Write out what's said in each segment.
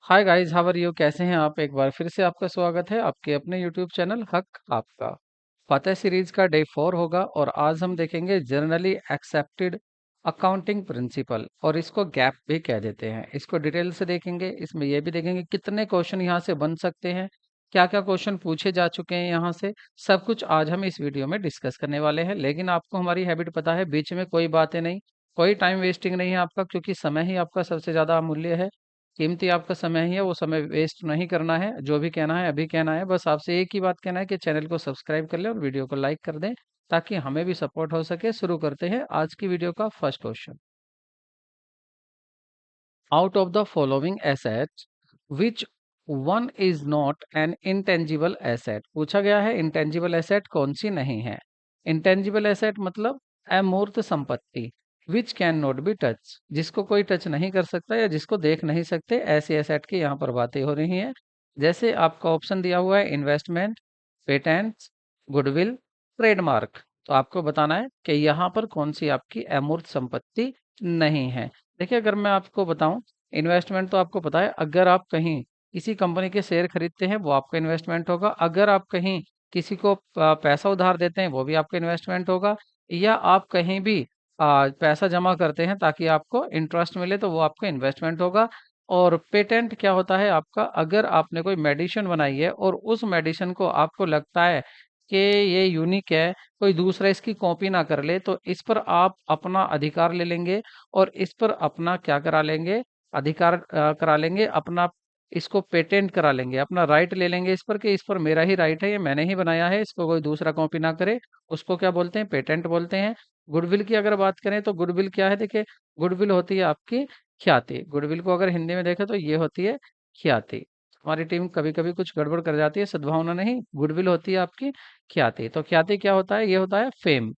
Hi guys, how are you? कैसे हैं आप? एक बार फिर से आपका स्वागत है आपके अपने यूट्यूब चैनल हक आपका। फतेह सीरीज का डे 4 होगा और आज हम देखेंगे जनरली एक्सेप्टेड अकाउंटिंग प्रिंसिपल, और इसको गैप भी कह देते हैं। इसको डिटेल से देखेंगे। इसमें यह भी देखेंगे कितने क्वेश्चन यहाँ से बन सकते हैं, क्या क्या क्वेश्चन पूछे जा चुके हैं यहाँ से। सब कुछ आज हम इस वीडियो में डिस्कस करने वाले हैं। लेकिन आपको हमारी हैबिट पता है, बीच में कोई बातें नहीं, कोई टाइम वेस्टिंग नहीं है आपका, क्योंकि समय ही आपका सबसे ज़्यादा अमूल्य है। कीमती आपका समय ही है, वो समय वेस्ट नहीं करना है। जो भी कहना है अभी कहना है। बस आपसे एक ही बात कहना है कि चैनल को सब्सक्राइब कर लें और वीडियो को लाइक कर दें, ताकि हमें भी सपोर्ट हो सके। शुरू करते हैं आज की वीडियो का first question. Out of the following assets which one is not an intangible asset. पूछा गया है इंटेंजिबल एसेट कौन सी नहीं है। इंटेंजिबल एसेट मतलब अमूर्त संपत्ति। Which can not be touch, जिसको कोई टच नहीं कर सकता या जिसको देख नहीं सकते, ऐसी एसेट की यहाँ पर बातें हो रही हैं। जैसे आपका ऑप्शन दिया हुआ है इन्वेस्टमेंट, पेटेंट्स, गुडविल, ट्रेडमार्क। तो आपको बताना है कि यहाँ पर कौन सी आपकी अमूर्त संपत्ति नहीं है। देखिए, अगर मैं आपको बताऊं, इन्वेस्टमेंट तो आपको पता है, अगर आप कहीं किसी कंपनी के शेयर खरीदते हैं वो आपका इन्वेस्टमेंट होगा। अगर आप कहीं किसी को पैसा उधार देते हैं वो भी आपका इन्वेस्टमेंट होगा। या आप कहीं भी पैसा जमा करते हैं ताकि आपको इंटरेस्ट मिले, तो वो आपका इन्वेस्टमेंट होगा। और पेटेंट क्या होता है आपका? अगर आपने कोई मेडिसिन बनाई है और उस मेडिसिन को आपको लगता है कि ये यूनिक है, कोई दूसरा इसकी कॉपी ना कर ले, तो इस पर आप अपना अधिकार ले लेंगे और इस पर अपना क्या करा लेंगे? अधिकार करा लेंगे अपना। इसको पेटेंट करा लेंगे, अपना राइट ले लेंगे इस पर, कि इस पर मेरा ही राइट है, ये मैंने ही बनाया है, इसको कोई दूसरा कॉपी ना करे। उसको क्या बोलते हैं? पेटेंट बोलते हैं। गुडविल की अगर बात करें तो गुडविल क्या है? देखिए, गुडविल होती है आपकी ख्याति। गुडविल को अगर हिंदी में देखें तो ये होती है ख्याति। हमारी टीम कभी कभी कुछ गड़बड़ कर जाती है, सद्भावना नहीं, गुडविल होती है आपकी ख्याति। तो ख्याति क्या होता है? ये होता है फेम।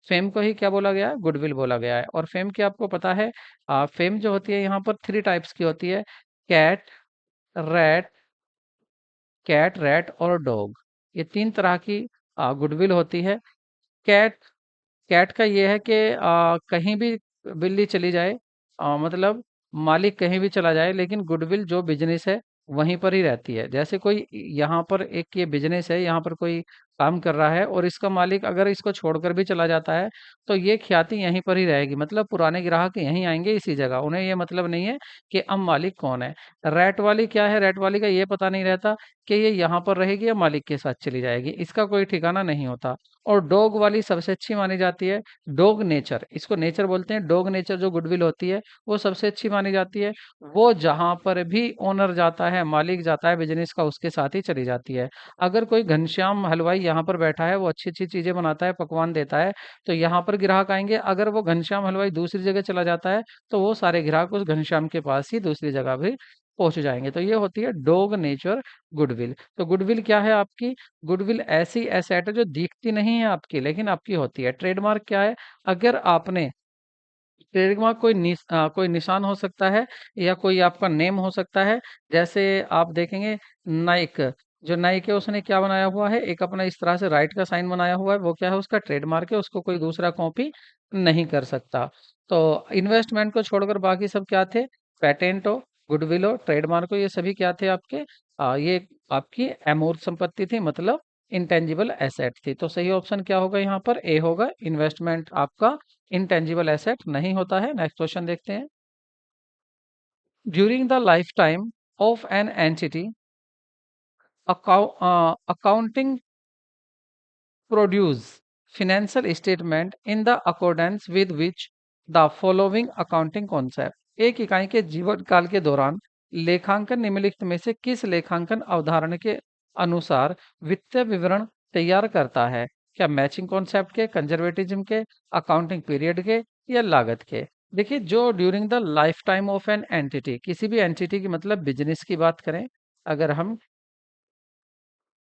फेम को ही क्या बोला गया है? गुडविल बोला गया है। और फेम की आपको पता है, फेम जो होती है यहाँ पर थ्री टाइप्स की होती है। कैट, रैट, कैट, रैट और डॉग। ये तीन तरह की गुडविल होती है। कैट, कैट का ये है कि कहीं भी बिल्ली चली जाए, मतलब मालिक कहीं भी चला जाए, लेकिन गुडविल जो बिजनेस है वहीं पर ही रहती है। जैसे कोई यहाँ पर एक ये बिजनेस है, यहाँ पर कोई काम कर रहा है और इसका मालिक अगर इसको छोड़कर भी चला जाता है, तो ये ख्याति यहीं पर ही रहेगी। मतलब पुराने ग्राहक यहीं आएंगे इसी जगह, उन्हें ये मतलब नहीं है कि अब मालिक कौन है। रैट वाली क्या है? रैट वाली का ये पता नहीं रहता कि ये यहाँ पर रहेगी या मालिक के साथ चली जाएगी, इसका कोई ठिकाना नहीं होता। और डॉग वाली सबसे अच्छी मानी जाती है। डॉग नेचर, इसको नेचर बोलते हैं। डॉग नेचर जो गुडविल होती है वो सबसे अच्छी मानी जाती है। वो जहां पर भी ओनर जाता है, मालिक जाता है बिजनेस का, उसके साथ ही चली जाती है। अगर कोई घनश्याम हलवाई यहाँ पर बैठा है, वो अच्छी अच्छी चीजें बनाता है, पकवान देता है, तो यहाँ पर ग्राहक आएंगे। अगर वो घनश्याम हलवाई दूसरी जगह चला जाता है, तो वो सारे ग्राहक उस घनश्याम के पास ही दूसरी जगह भी पहुंच जाएंगे। तो ये होती है डॉग नेचर गुडविल। तो गुडविल क्या है आपकी? गुडविल ऐसी एसेट है जो दिखती नहीं है आपकी, लेकिन आपकी होती है। ट्रेडमार्क क्या है? अगर आपने ट्रेडमार्क कोई निशान हो सकता है या कोई आपका नेम हो सकता है। जैसे आप देखेंगे नाइक, जो नाइक है उसने क्या बनाया हुआ है? एक अपना इस तरह से राइट का साइन बनाया हुआ है, वो क्या है? उसका ट्रेडमार्क है, उसको कोई दूसरा कॉपी नहीं कर सकता। तो इन्वेस्टमेंट को छोड़कर बाकी सब क्या थे? पेटेंट हो, गुडविल हो, ट्रेडमार्क हो, ये सभी क्या थे आपके? ये आपकी अमूर्त संपत्ति थी, मतलब इंटेंजिबल एसेट थी। तो सही ऑप्शन क्या होगा यहाँ पर? ए होगा। इन्वेस्टमेंट आपका इंटेंजिबल एसेट नहीं होता है। नेक्स्ट क्वेश्चन देखते हैं। During the life time of an entity, accounting produce financial statement in the accordance with which the following accounting concept. एक इकाई के जीवन काल के दौरान लेखांकन निम्नलिखित में से किस लेखांकन अवधारणा के अनुसार वित्तीय विवरण तैयार करता है? क्या मैचिंग कॉन्सेप्ट के, कंजर्वेटिज्म के, अकाउंटिंग पीरियड के, या लागत के? देखिए, जो during the life time of an entity, किसी भी एंटिटी की मतलब बिजनेस की बात करें, अगर हम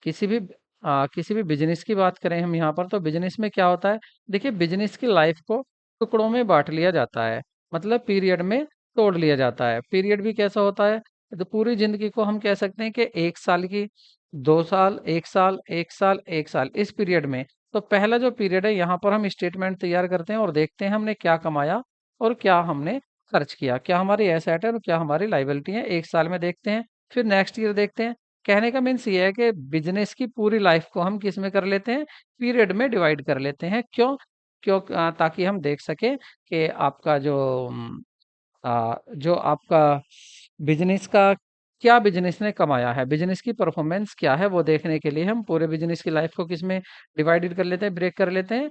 किसी भी किसी भी बिजनेस की बात करें हम यहाँ पर, तो बिजनेस में क्या होता है? देखिए, बिजनेस की लाइफ को टुकड़ों में बांट लिया जाता है, मतलब पीरियड में तोड़ लिया जाता है। पीरियड भी कैसा होता है? तो पूरी जिंदगी को हम कह सकते हैं कि 1 साल की, 2 साल, 1 साल, 1 साल, 1 साल, इस पीरियड में। तो पहला जो पीरियड है यहाँ पर हम स्टेटमेंट तैयार करते हैं और देखते हैं हमने क्या कमाया और क्या हमने खर्च किया, क्या हमारी एसेट है और क्या हमारी लाइबिलिटी है, 1 साल में देखते हैं। फिर नेक्स्ट ईयर देखते हैं। कहने का मीन्स ये है कि बिजनेस की पूरी लाइफ को हम किस में कर लेते हैं, पीरियड में डिवाइड कर लेते हैं। क्यों? ताकि हम देख सकें कि आपका जो आपका बिजनेस का क्या बिजनेस ने कमाया है, बिजनेस की परफॉर्मेंस क्या है, वो देखने के लिए हम पूरे बिजनेस की लाइफ को किस में डिवाइडेड कर लेते हैं, ब्रेक कर लेते हैं,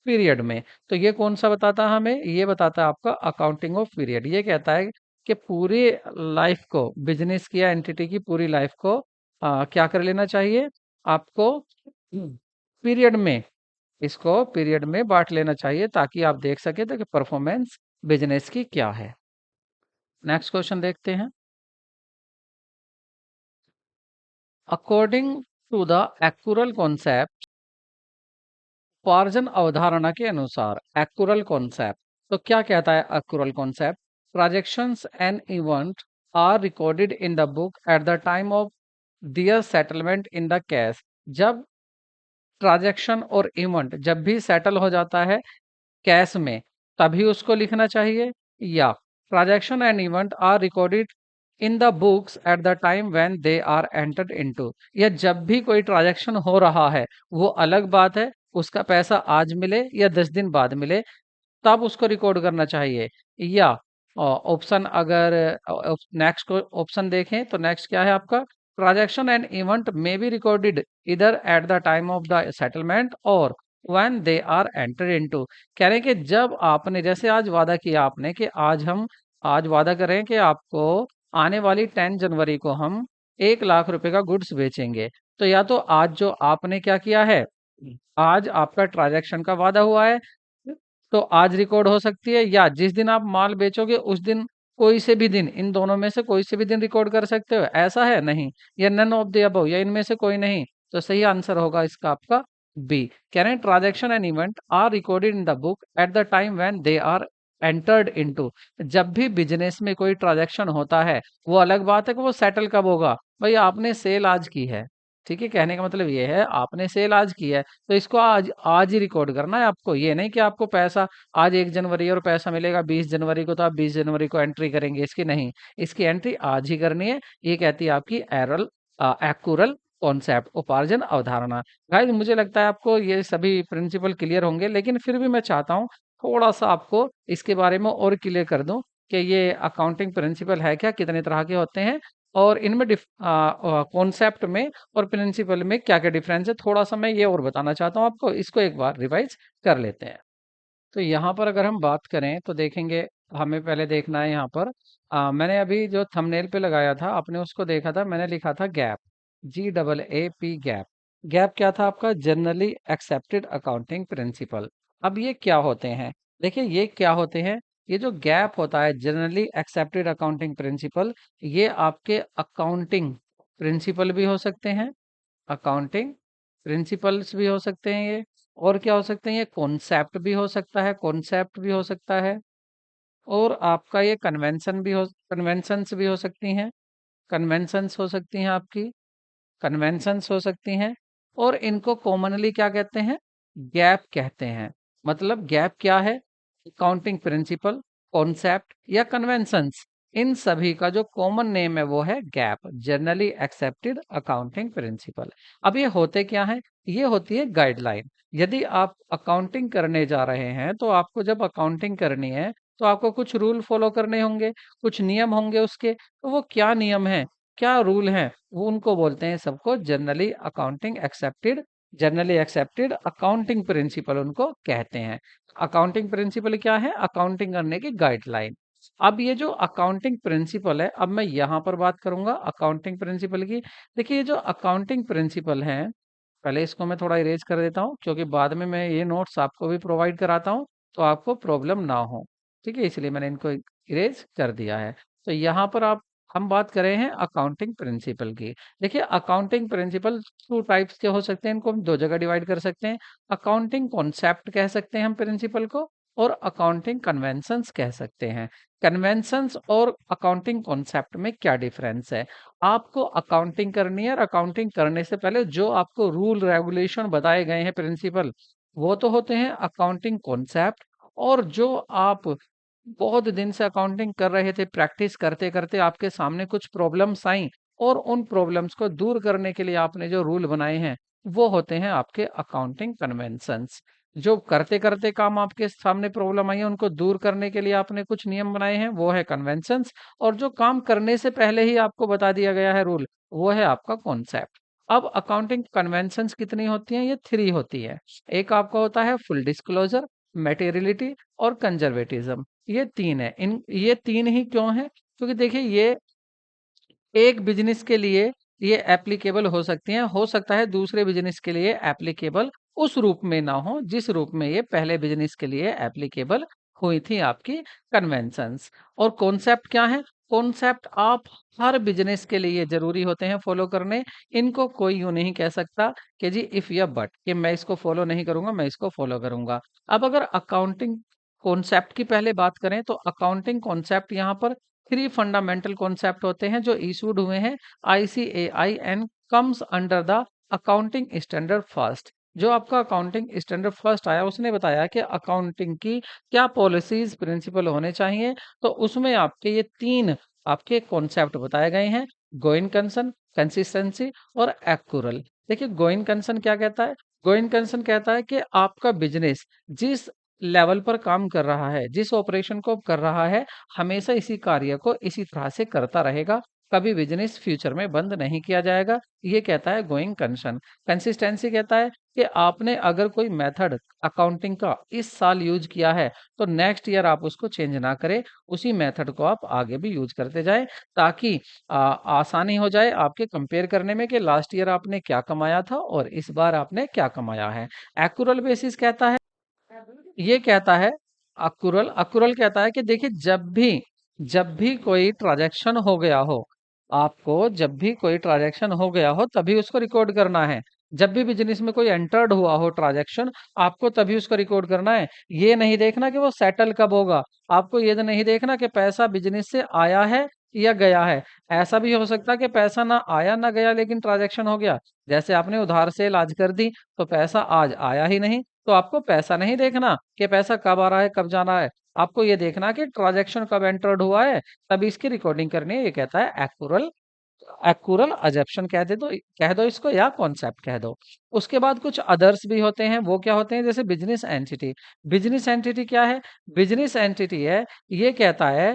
पीरियड में। तो ये कौन सा बताता है हमें? ये बताता है आपका अकाउंटिंग ऑफ पीरियड। ये कहता है कि पूरी लाइफ को, बिजनेस की या एंटिटी की पूरी लाइफ को क्या कर लेना चाहिए आपको, पीरियड में, इसको पीरियड में बांट लेना चाहिए, ताकि आप देख सके तो कि परफॉर्मेंस बिजनेस की क्या है। नेक्स्ट क्वेश्चन देखते हैं। अकॉर्डिंग टू द एक्युरल कॉन्सेप्ट, उपार्जन अवधारणा के अनुसार, एक्युरल कॉन्सेप्ट, तो क्या कहता है accrual concept? Transactions and event are recorded in the book at the time of their settlement in the cash. जब ट्रांजैक्शन और इवेंट जब भी सेटल हो जाता है कैश में, तभी उसको लिखना चाहिए, या transaction and event are recorded in the books at the time when they are entered into, या जब भी कोई ट्रांजैक्शन हो रहा है वो अलग बात है, उसका पैसा आज मिले या 10 दिन बाद मिले, तब उसको रिकॉर्ड करना चाहिए। या ऑप्शन, अगर नेक्स्ट ऑप्शन देखें तो नेक्स्ट क्या है आपका, ट्रांजैक्शन एंड इवेंट में बी रिकॉर्डेड इधर at the time of the settlement और when they are enter into. कह रहे हैं कि जब आपने, जैसे आज वादा किया आपने कि आज वादा करें कि आपको आने वाली 10 जनवरी को हम 1 लाख रुपए का गुड्स बेचेंगे। तो या तो आज जो आपने क्या किया है, आज आपका ट्रांजैक्शन का वादा हुआ है, तो आज रिकॉर्ड हो सकती है, या जिस दिन आप माल बेचोगे उस दिन, कोई से भी दिन, इन दोनों में से कोई से भी दिन रिकॉर्ड कर सकते हो, ऐसा है नहीं, या नन ऑफ द अबव, या इनमें से कोई नहीं। तो सही आंसर होगा इसका आपका बी। कह रहे हैं transaction and event are recorded in the book at the time when they are entered into. जब भी बिजनेस में कोई ट्रांजैक्शन होता है, वो अलग बात है कि वो सेटल कब होगा। भाई आपने सेल आज की है, ठीक है, कहने का मतलब ये है आपने सेल आज की है, तो इसको आज आज ही रिकॉर्ड करना है आपको। ये नहीं कि आपको पैसा आज 1 जनवरी और पैसा मिलेगा 20 जनवरी को, तो आप 20 जनवरी को एंट्री करेंगे इसकी, नहीं, इसकी एंट्री आज ही करनी है। ये कहती है आपकी एरल एक्यूरल कॉन्सेप्ट, उपार्जन अवधारणा। गाइस मुझे लगता है आपको ये सभी प्रिंसिपल क्लियर होंगे, लेकिन फिर भी मैं चाहता हूँ थोड़ा सा आपको इसके बारे में और क्लियर कर दूं कि ये अकाउंटिंग प्रिंसिपल है क्या, कितने तरह के होते हैं, और इनमें कॉन्सेप्ट में और प्रिंसिपल में क्या क्या डिफरेंस है, थोड़ा सा मैं ये और बताना चाहता हूँ आपको। इसको एक बार रिवाइज कर लेते हैं। तो यहाँ पर अगर हम बात करें तो देखेंगे, हमें पहले देखना है यहाँ पर, मैंने अभी जो थंबनेल पे लगाया था आपने उसको देखा था, मैंने लिखा था गैप, GAAP गैप। गैप क्या था आपका? Generally accepted accounting principle. अब ये क्या होते हैं? देखिए ये क्या होते हैं, ये जो गैप होता है, जनरली एक्सेप्टेड अकाउंटिंग प्रिंसिपल, ये आपके अकाउंटिंग प्रिंसिपल भी हो सकते हैं, अकाउंटिंग प्रिंसिपल्स भी हो सकते हैं ये, और क्या हो सकते हैं, ये कॉन्सेप्ट भी हो सकता है, कॉन्सेप्ट भी हो सकता है, और आपका ये कन्वेंशंस भी हो सकती हैं, कन्वेंशंस हो सकती हैं आपकी, कन्वेंशंस हो सकती हैं। और इनको कॉमनली क्या कहते हैं? गैप कहते हैं। मतलब गैप क्या है? अकाउंटिंग प्रिंसिपल, कॉन्सेप्ट या कन्वेंशंस, इन सभी का जो कॉमन नेम है वो है gap, generally accepted accounting principle. अब ये होते क्या है? ये होती है गाइडलाइन। यदि आप अकाउंटिंग करने जा रहे हैं, तो आपको जब अकाउंटिंग करनी है तो आपको कुछ रूल फॉलो करने होंगे, कुछ नियम होंगे उसके। तो वो क्या नियम है, क्या रूल हैं, वो उनको बोलते हैं सबको जनरली एक्सेप्टेड अकाउंटिंग प्रिंसिपल उनको कहते हैं। अकाउंटिंग प्रिंसिपल क्या है? अकाउंटिंग करने की गाइडलाइन। अब ये जो अकाउंटिंग प्रिंसिपल है, अब मैं यहाँ पर बात करूंगा अकाउंटिंग प्रिंसिपल की। देखिए ये जो अकाउंटिंग प्रिंसिपल है, पहले इसको मैं थोड़ा इरेज कर देता हूँ, क्योंकि बाद में मैं ये नोट्स आपको भी प्रोवाइड कराता हूँ, तो आपको प्रॉब्लम ना हो, ठीक है, इसलिए मैंने इनको इरेज कर दिया है। तो यहाँ पर आप, हम बात कर रहे हैं अकाउंटिंग प्रिंसिपल की। देखिए अकाउंटिंग प्रिंसिपल 2 टाइप्स के हो सकते हैं, इनको हम 2 जगह डिवाइड कर सकते हैं। अकाउंटिंग कॉन्सेप्ट कह सकते हैं हम प्रिंसिपल को, और अकाउंटिंग कन्वेंशंस कह सकते हैं। कन्वेंशंस और अकाउंटिंग कॉन्सेप्ट में क्या डिफरेंस है? आपको अकाउंटिंग करनी है, और अकाउंटिंग करने से पहले जो आपको रूल रेगुलेशन बताए गए हैं प्रिंसिपल, वो तो होते हैं अकाउंटिंग कॉन्सेप्ट। और जो आप बहुत दिन से अकाउंटिंग कर रहे थे, प्रैक्टिस करते करते आपके सामने कुछ प्रॉब्लम्स आई, और उन प्रॉब्लम्स को दूर करने के लिए आपने जो रूल बनाए हैं वो होते हैं आपके अकाउंटिंग कन्वेंशंस। जो करते करते काम आपके सामने प्रॉब्लम आई है उनको दूर करने के लिए आपने कुछ नियम बनाए हैं, वो है कन्वेंशंस। और जो काम करने से पहले ही आपको बता दिया गया है रूल, वो है आपका कॉन्सेप्ट। अब अकाउंटिंग कन्वेंशंस कितनी होती हैं? ये 3 होती है। एक आपका होता है फुल डिस्क्लोजर, मटेरियलिटी और कंजर्वेटिज्म। ये 3 है। इन ये 3 ही क्यों है? क्योंकि देखिए ये एक बिज़नेस के लिए ये एप्लीकेबल हो सकती हैं, हो सकता है दूसरे बिज़नेस के लिए एप्लीकेबल उस रूप में ना हो, जिस रूप में ये पहले बिज़नेस के लिए एप्लीकेबल हुई थी आपकी कन्वेंशंस। और कॉन्सेप्ट क्या है? कॉन्सेप्ट आप हर बिज़नेस के लिए ज़रूरी होते हैं फ़ॉलो करने। इनको कोई यूँ नहीं कह सकता कि जी इफ़ या बट, कि मैं इसको फ़ॉलो नहीं करूँगा, मैं इसको फ़ॉलो करूँगा। अब अगर अकाउंटिंग कॉन्सेप्ट की पहले बात करें तो अकाउंटिंग कॉन्सेप्ट यहाँ पर 3 फंडामेंटल कॉन्सेप्ट होते हैं जो इशूड हुए हैं ICAI and comes under the accounting standard first. जो आपका अकाउंटिंग स्टैंडर्ड फर्स्ट आया उसने बताया कि अकाउंटिंग की क्या पॉलिसीज प्रिंसिपल होने चाहिए। तो उसमें आपके ये 3 आपके कॉन्सेप्ट बताए गए हैं: गोइंग कंसर्न, कंसिस्टेंसी और एक्यूरल। देखिए गोइंग कंसर्न क्या कहता है? गोइंग कंसर्न कहता है कि आपका बिजनेस जिस लेवल पर काम कर रहा है, जिस ऑपरेशन को कर रहा है, हमेशा इसी कार्य को इसी तरह से करता रहेगा, कभी बिजनेस फ्यूचर में बंद नहीं किया जाएगा। ये कहता है गोइंग कंसर्न। कंसिस्टेंसी कहता है कि आपने अगर कोई मेथड अकाउंटिंग का इस साल यूज किया है तो नेक्स्ट ईयर आप उसको चेंज ना करें, उसी मेथड को आप आगे भी यूज करते जाएं, ताकि आसानी हो जाए आपके कंपेयर करने में कि लास्ट ईयर आपने क्या कमाया था और इस बार आपने क्या कमाया है। एक्यूरल बेसिस कहता है, ये कहता है, अक्रूरल अक्रूरल कहता है कि देखिए जब भी कोई ट्रांजैक्शन हो गया हो, आपको जब भी कोई ट्रांजैक्शन हो गया हो तभी उसको रिकॉर्ड करना है। जब भी बिजनेस में कोई एंटर्ड हुआ हो ट्रांजैक्शन, आपको तभी उसको रिकॉर्ड करना है। ये नहीं देखना कि वो सेटल कब होगा, आपको ये नहीं देखना कि पैसा बिजनेस से आया है या गया है। ऐसा भी हो सकता है कि पैसा ना आया ना गया लेकिन ट्रांजैक्शन हो गया। जैसे आपने उधार से इलाज कर दी तो पैसा आज आया ही नहीं, तो आपको पैसा नहीं देखना कि पैसा कब आ रहा है कब जाना है। आपको ये देखना कि ट्रांजैक्शन कब एंटर्ड हुआ है, तभी इसकी रिकॉर्डिंग करनी है। ये कहता है एक्यूरल। एक्यूरल अजप्शन कह दो इसको या कॉन्सेप्ट कह दो। उसके बाद कुछ अदर्स भी होते हैं। वो क्या होते हैं? जैसे बिजनेस एंटिटी। बिजनेस एंटिटी क्या है? बिजनेस एंटिटी है, ये कहता है,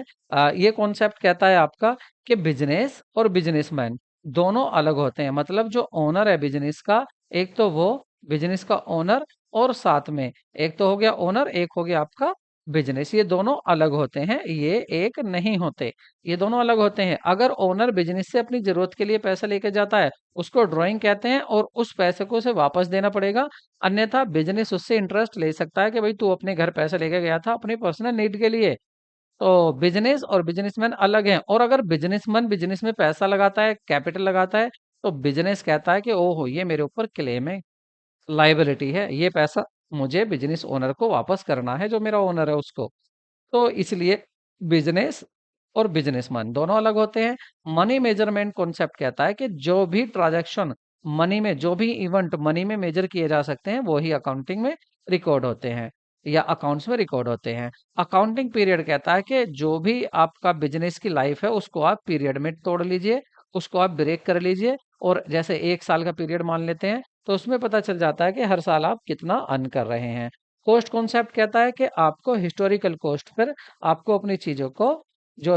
ये कॉन्सेप्ट कहता है आपका कि बिजनेस और बिजनेसमैन दोनों अलग होते हैं। मतलब जो ओनर है बिजनेस का, एक तो वो बिजनेस का ओनर, और साथ में एक तो हो गया ओनर, एक हो गया आपका बिजनेस। ये दोनों अलग होते हैं, ये एक नहीं होते। ये दोनों अलग होते हैं। अगर ओनर बिजनेस से अपनी जरूरत के लिए पैसा लेके जाता है, उसको ड्राइंग कहते हैं, और उस पैसे को उसे वापस देना पड़ेगा। अन्यथा बिजनेस उससे इंटरेस्ट ले सकता है कि भाई तू अपने घर पैसे लेके गया था अपनी पर्सनल नीड के लिए। तो बिजनेस और बिजनेसमैन अलग हैं। और अगर बिजनेसमैन बिजनेस में पैसा लगाता है, कैपिटल लगाता है, तो बिजनेस कहता है कि ओहो ये मेरे ऊपर क्लेम है, लायबिलिटी है, ये पैसा मुझे बिजनेस ओनर को वापस करना है, जो मेरा ओनर है उसको। तो इसलिए बिजनेस और बिजनेसमैन दोनों अलग होते हैं। मनी मेजरमेंट कॉन्सेप्ट कहता है कि जो भी ट्रांजैक्शन मनी में, जो भी इवेंट मनी में मेजर किए जा सकते हैं, वो ही अकाउंटिंग में रिकॉर्ड होते हैं या अकाउंट्स में रिकॉर्ड होते हैं। अकाउंटिंग पीरियड कहता है कि जो भी आपका बिजनेस की लाइफ है उसको आप पीरियड में तोड़ लीजिए, उसको आप ब्रेक कर लीजिए। और जैसे 1 साल का पीरियड मान लेते हैं, तो उसमें पता चल जाता है कि हर साल आप कितना अर्न कर रहे हैं। कॉस्ट कॉन्सेप्ट कहता है कि आपको हिस्टोरिकल कॉस्ट पर, आपको अपनी चीजों को, जो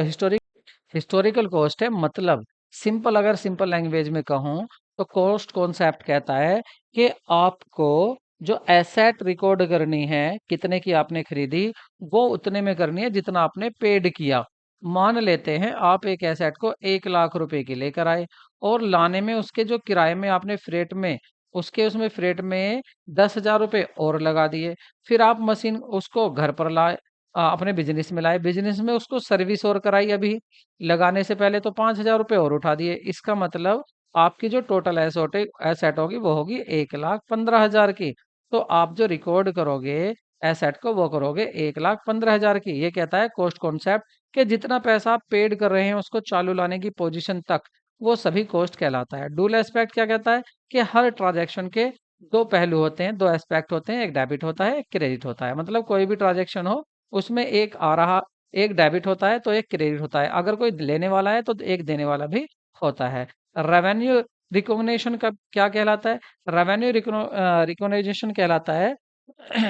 हिस्टोरिकल कॉस्ट है, मतलब सिंपल, अगर सिंपल लैंग्वेज में कहूँ तो कॉस्ट कॉन्सेप्ट कहता है कि आपको जो एसेट रिकॉर्ड करनी है, कितने की आपने खरीदी, वो उतने में करनी है जितना आपने पेड किया। मान लेते हैं आप एक एसेट को 1 लाख रुपए की लेकर आए, और लाने में उसके जो किराए में आपने फ्रेट में, उसके उसमें फ्रेट में 10,000 रुपये और लगा दिए। फिर आप मशीन उसको घर पर लाए, अपने बिजनेस में लाए, बिजनेस में उसको सर्विस और कराई, अभी लगाने से पहले तो 5,000 रुपये और उठा दिए। इसका मतलब आपकी जो टोटल एसेट एसेट होगी वो होगी 1,15,000 की। तो आप जो रिकॉर्ड करोगे एसेट को, वो करोगे 1,15,000 की। ये कहता है कॉस्ट कॉन्सेप्ट कि जितना पैसा आप पेड कर रहे हैं उसको चालू लाने की पोजीशन तक, वो सभी कॉस्ट कहलाता है। डुअल एस्पेक्ट क्या कहता है कि हर ट्रांजैक्शन के दो पहलू होते हैं, दो एस्पेक्ट होते हैं, एक डेबिट होता है, एक क्रेडिट होता है। मतलब कोई भी ट्रांजैक्शन हो, उसमें एक आ रहा एक डेबिट होता है तो एक क्रेडिट होता है, अगर कोई लेने वाला है तो एक देने वाला भी होता है। रेवेन्यू रिकॉग्निशन का क्या कहलाता है? रेवेन्यू रिकॉग्निशन कहलाता है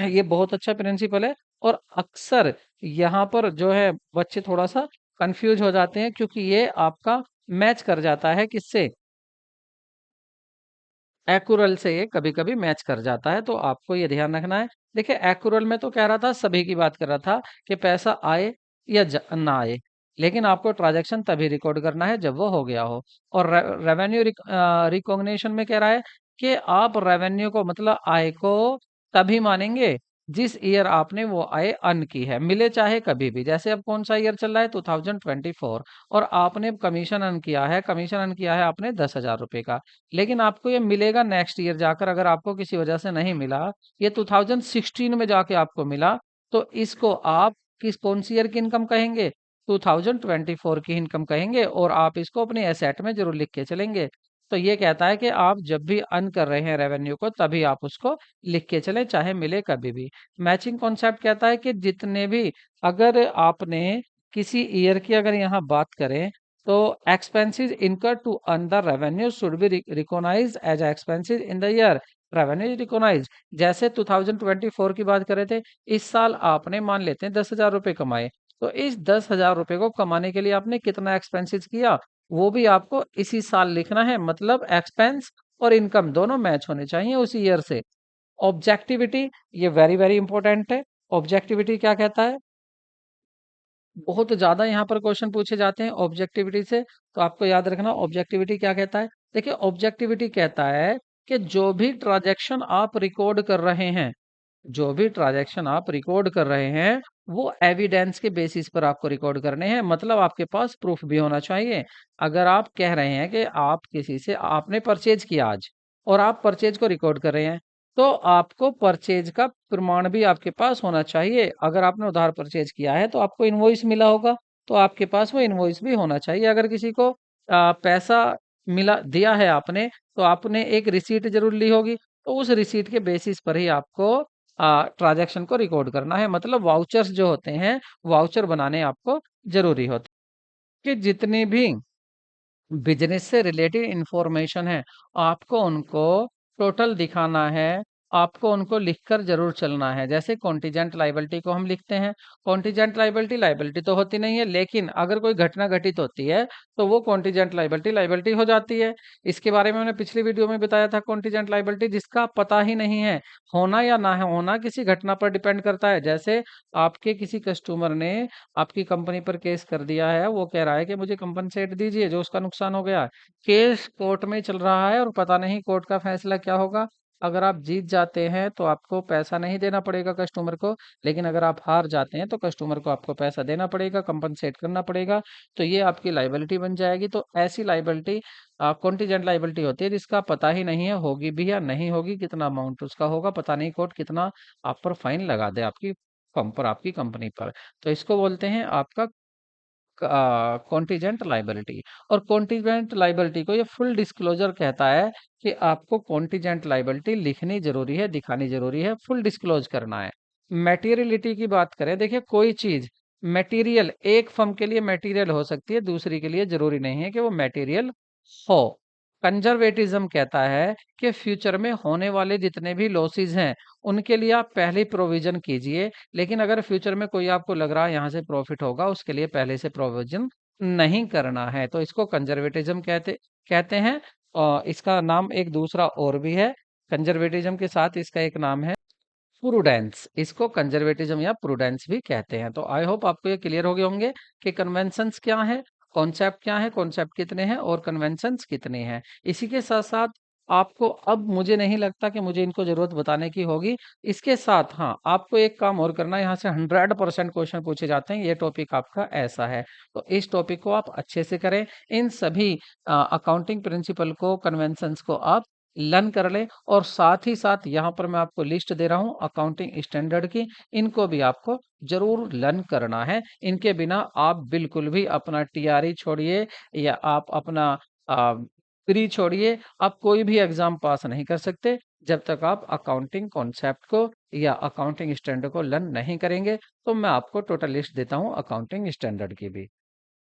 ये बहुत अच्छा प्रिंसिपल है। और अक्सर यहाँ पर जो है बच्चे थोड़ा सा कंफ्यूज हो जाते हैं, क्योंकि ये आपका मैच कर जाता है किससे? एक्यूरल से ये कभी-कभी मैच कर जाता है, तो आपको ये ध्यान रखना है। देखिए एक्यूरल में तो कह रहा था, सभी की बात कर रहा था कि पैसा आए या ना आए, लेकिन आपको ट्रांजैक्शन तभी रिकॉर्ड करना है जब वो हो गया हो। और रेवेन्यू रिकॉग्निशन में कह रहा है कि आप रेवेन्यू को मतलब आय को तभी मानेंगे जिस ईयर आपने वो आय अर्न की है, मिले चाहे कभी भी। जैसे अब कौन सा ईयर चल रहा है? 2024, और आपने कमीशन अर्न किया है आपने 10,000 रुपए का, लेकिन आपको ये मिलेगा नेक्स्ट ईयर जाकर। अगर आपको किसी वजह से नहीं मिला, ये 2016 में जाके आपको मिला, तो इसको आप कौन सी ईयर की इनकम कहेंगे? 2024 की इनकम कहेंगे, और आप इसको अपने एसेट में जरूर लिख के चलेंगे। तो ये कहता है कि आप जब भी अर्न कर रहे हैं रेवेन्यू को, तभी आप उसको लिख के चलें, चाहे मिले कभी भी। मैचिंग कॉन्सेप्ट कहता है कि जितने भी, अगर आपने किसी ईयर की अगर यहाँ बात करें, तो expenses incur to earn the revenue should be recognised as expenses in the year revenue recognised. जैसे 2024 की बात कर रहे थे, इस साल आपने मान लेते हैं 10,000 रुपए कमाए, तो इस 10,000 रुपए को कमाने के लिए आपने कितना एक्सपेंसेस किया, वो भी आपको इसी साल लिखना है। मतलब एक्सपेंस और इनकम दोनों मैच होने चाहिए उसी ईयर से। ऑब्जेक्टिविटी, ये वेरी वेरी इंपॉर्टेंट है। ऑब्जेक्टिविटी क्या कहता है? बहुत ज़्यादा यहाँ पर क्वेश्चन पूछे जाते हैं ऑब्जेक्टिविटी से, तो आपको याद रखना ऑब्जेक्टिविटी क्या कहता है। देखिए ऑब्जेक्टिविटी कहता है कि जो भी ट्रांजैक्शन आप रिकॉर्ड कर रहे हैं, जो भी ट्रांजैक्शन आप रिकॉर्ड कर रहे हैं, वो एविडेंस के बेसिस पर आपको रिकॉर्ड करने हैं। मतलब आपके पास प्रूफ भी होना चाहिए। अगर आप कह रहे हैं कि आप किसी से आपने परचेज किया आज, और आप परचेज को रिकॉर्ड कर रहे हैं, तो आपको परचेज का प्रमाण भी आपके पास होना चाहिए। अगर आपने उधार परचेज किया है तो आपको इनवॉइस मिला होगा, तो आपके पास वो इनवॉइस भी होना चाहिए। अगर किसी को पैसा मिला दिया है आपने, तो आपने एक रिसीट जरूर ली होगी, तो उस रिसीट के बेसिस पर ही आपको ट्रांजैक्शन को रिकॉर्ड करना है। मतलब वाउचर्स जो होते हैं, वाउचर बनाने आपको जरूरी होते हैं। कि जितनी भी बिजनेस से रिलेटेड इंफॉर्मेशन है, आपको उनको टोटल दिखाना है, आपको उनको लिखकर जरूर चलना है। जैसे कॉन्टिजेंट लायबिलिटी को हम लिखते हैं, कॉन्टिजेंट लायबिलिटी लायबिलिटी तो होती नहीं है, लेकिन अगर कोई घटना घटित होती है, तो वो कॉन्टिजेंट लायबिलिटी लायबिलिटी हो जाती है। इसके बारे में मैंने पिछली वीडियो में बताया था। कॉन्टिजेंट लायबिलिटी जिसका पता ही नहीं है, होना या ना होना किसी घटना पर डिपेंड करता है। जैसे आपके किसी कस्टमर ने आपकी कंपनी पर केस कर दिया है, वो कह रहा है कि मुझे कंपनसेट दीजिए जो उसका नुकसान हो गया। केस कोर्ट में चल रहा है और पता नहीं कोर्ट का फैसला क्या होगा। अगर आप जीत जाते हैं तो आपको पैसा नहीं देना पड़ेगा कस्टमर को, लेकिन अगर आप हार जाते हैं तो कस्टमर को आपको पैसा देना पड़ेगा, कंपनसेट करना पड़ेगा। तो ये आपकी लाइबिलिटी बन जाएगी। तो ऐसी लाइबिलिटी कॉन्टिजेंट लाइबिलिटी होती है जिसका पता ही नहीं है होगी भी या नहीं होगी, कितना अमाउंट उसका होगा पता नहीं, कोर्ट कितना आप पर फाइन लगा दे आपकी फर्म पर, आपकी कंपनी पर। तो इसको बोलते हैं आपका कॉन्टिजेंट लाइबिलिटी। और कॉन्टिजेंट लाइबिलिटी को ये फुल डिस्क्लोजर कहता है कि आपको कॉन्टिजेंट लाइबिलिटी लिखनी जरूरी है, दिखानी जरूरी है, फुल डिस्क्लोज करना है। मटेरियलिटी की बात करें, देखिए कोई चीज मटेरियल एक फर्म के लिए मटेरियल हो सकती है, दूसरी के लिए जरूरी नहीं है कि वो मटेरियल हो। कंजर्वेटिज्म कहता है कि फ्यूचर में होने वाले जितने भी लॉसेस हैं, उनके लिए आप पहले ही प्रोविजन कीजिए। लेकिन अगर फ्यूचर में कोई आपको लग रहा है यहाँ से प्रॉफिट होगा, उसके लिए पहले से प्रोविजन नहीं करना है। तो इसको कंजर्वेटिज्म कहते कहते हैं। और इसका नाम एक दूसरा और भी है, कंजर्वेटिज्म के साथ इसका एक नाम है प्रूडेंस। इसको कंजर्वेटिज्म या प्रूडेंस भी कहते हैं। तो आई होप आपको ये क्लियर हो गए होंगे कि कन्वेंशंस क्या है, कॉन्सेप्ट क्या है, कॉन्सेप्ट कितने हैं और कन्वेंशंस कितने हैं। इसी के साथ साथ आपको, अब मुझे नहीं लगता कि मुझे इनको जरूरत बताने की होगी। इसके साथ हाँ, आपको एक काम और करना है, यहाँ से 100% क्वेश्चन पूछे जाते हैं, ये टॉपिक आपका ऐसा है। तो इस टॉपिक को आप अच्छे से करें। इन सभी अकाउंटिंग प्रिंसिपल को, कन्वेंशंस को आप लर्न कर लें। और साथ ही साथ यहाँ पर मैं आपको लिस्ट दे रहा हूँ अकाउंटिंग स्टैंडर्ड की, इनको भी आपको जरूर लर्न करना है। इनके बिना आप बिल्कुल भी अपना टीआरई छोड़िए या आप अपना प्री छोड़िए, आप कोई भी एग्जाम पास नहीं कर सकते जब तक आप अकाउंटिंग कॉन्सेप्ट को या अकाउंटिंग स्टैंडर्ड को लर्न नहीं करेंगे। तो मैं आपको टोटल लिस्ट देता हूँ अकाउंटिंग स्टैंडर्ड की भी।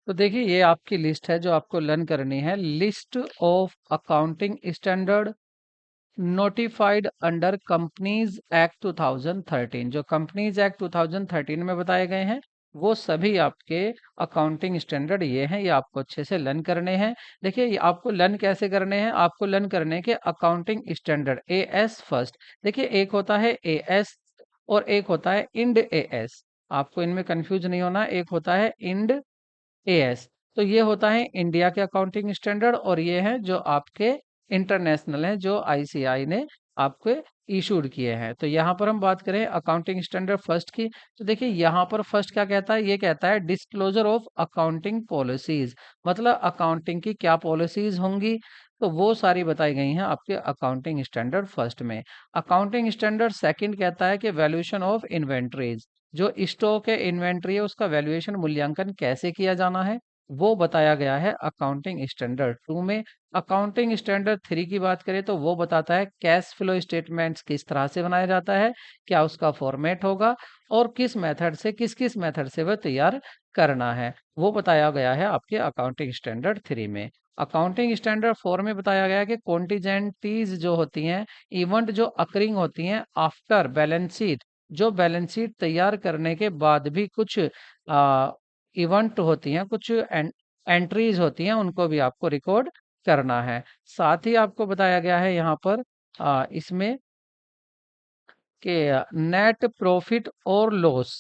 तो देखिए ये आपकी लिस्ट है जो आपको लर्न करनी है। List of accounting standard notified under companies act 2013। जो कंपनीज एक्ट 2013 में बताए गए हैं वो सभी आपके अकाउंटिंग स्टैंडर्ड ये हैं। ये आपको अच्छे से लर्न करने हैं। देखिए ये आपको लर्न कैसे करने हैं, आपको लर्न करने के accounting standard A S first. देखिए एक होता है ए एस और एक होता है इंड ए एस। आपको इनमें कंफ्यूज नहीं होना। एक होता है इंड एएस। तो ये होता है इंडिया के अकाउंटिंग स्टैंडर्ड और ये हैं जो आपके इंटरनेशनल हैं जो आईसीआई ने आपके इशूड किए हैं। तो यहाँ पर हम बात करें अकाउंटिंग स्टैंडर्ड फर्स्ट की। तो देखिए यहाँ पर फर्स्ट क्या कहता है, ये कहता है डिस्क्लोजर ऑफ अकाउंटिंग पॉलिसीज। मतलब अकाउंटिंग की क्या पॉलिसीज होंगी, तो वो सारी बताई गई हैं आपके अकाउंटिंग स्टैंडर्ड फर्स्ट में। अकाउंटिंग स्टैंडर्ड सेकंड कहता है कि वैल्यूएशन ऑफ इन्वेंट्रीज। जो स्टॉक है, इन्वेंट्री है, उसका वैल्यूएशन मूल्यांकन कैसे किया जाना है वो बताया गया है अकाउंटिंग स्टैंडर्ड टू में। अकाउंटिंग स्टैंडर्ड थ्री की बात करें तो वो बताता है कैश फ्लो स्टेटमेंट्स किस तरह से बनाया जाता है, क्या उसका फॉर्मेट होगा और किस किस मेथड से वह तैयार करना है, वो बताया गया है आपके अकाउंटिंग स्टैंडर्ड थ्री में। अकाउंटिंग स्टैंडर्ड फोर में बताया गया है कि कॉन्टिजेंटीज जो होती हैं, इवेंट जो अकरिंग होती हैं आफ्टर बैलेंस शीट, जो बैलेंस शीट तैयार करने के बाद भी कुछ इवेंट होती हैं, कुछ एंट्रीज होती हैं, उनको भी आपको रिकॉर्ड करना है। साथ ही आपको बताया गया है यहाँ पर इसमें कि नेट प्रॉफिट और लॉस।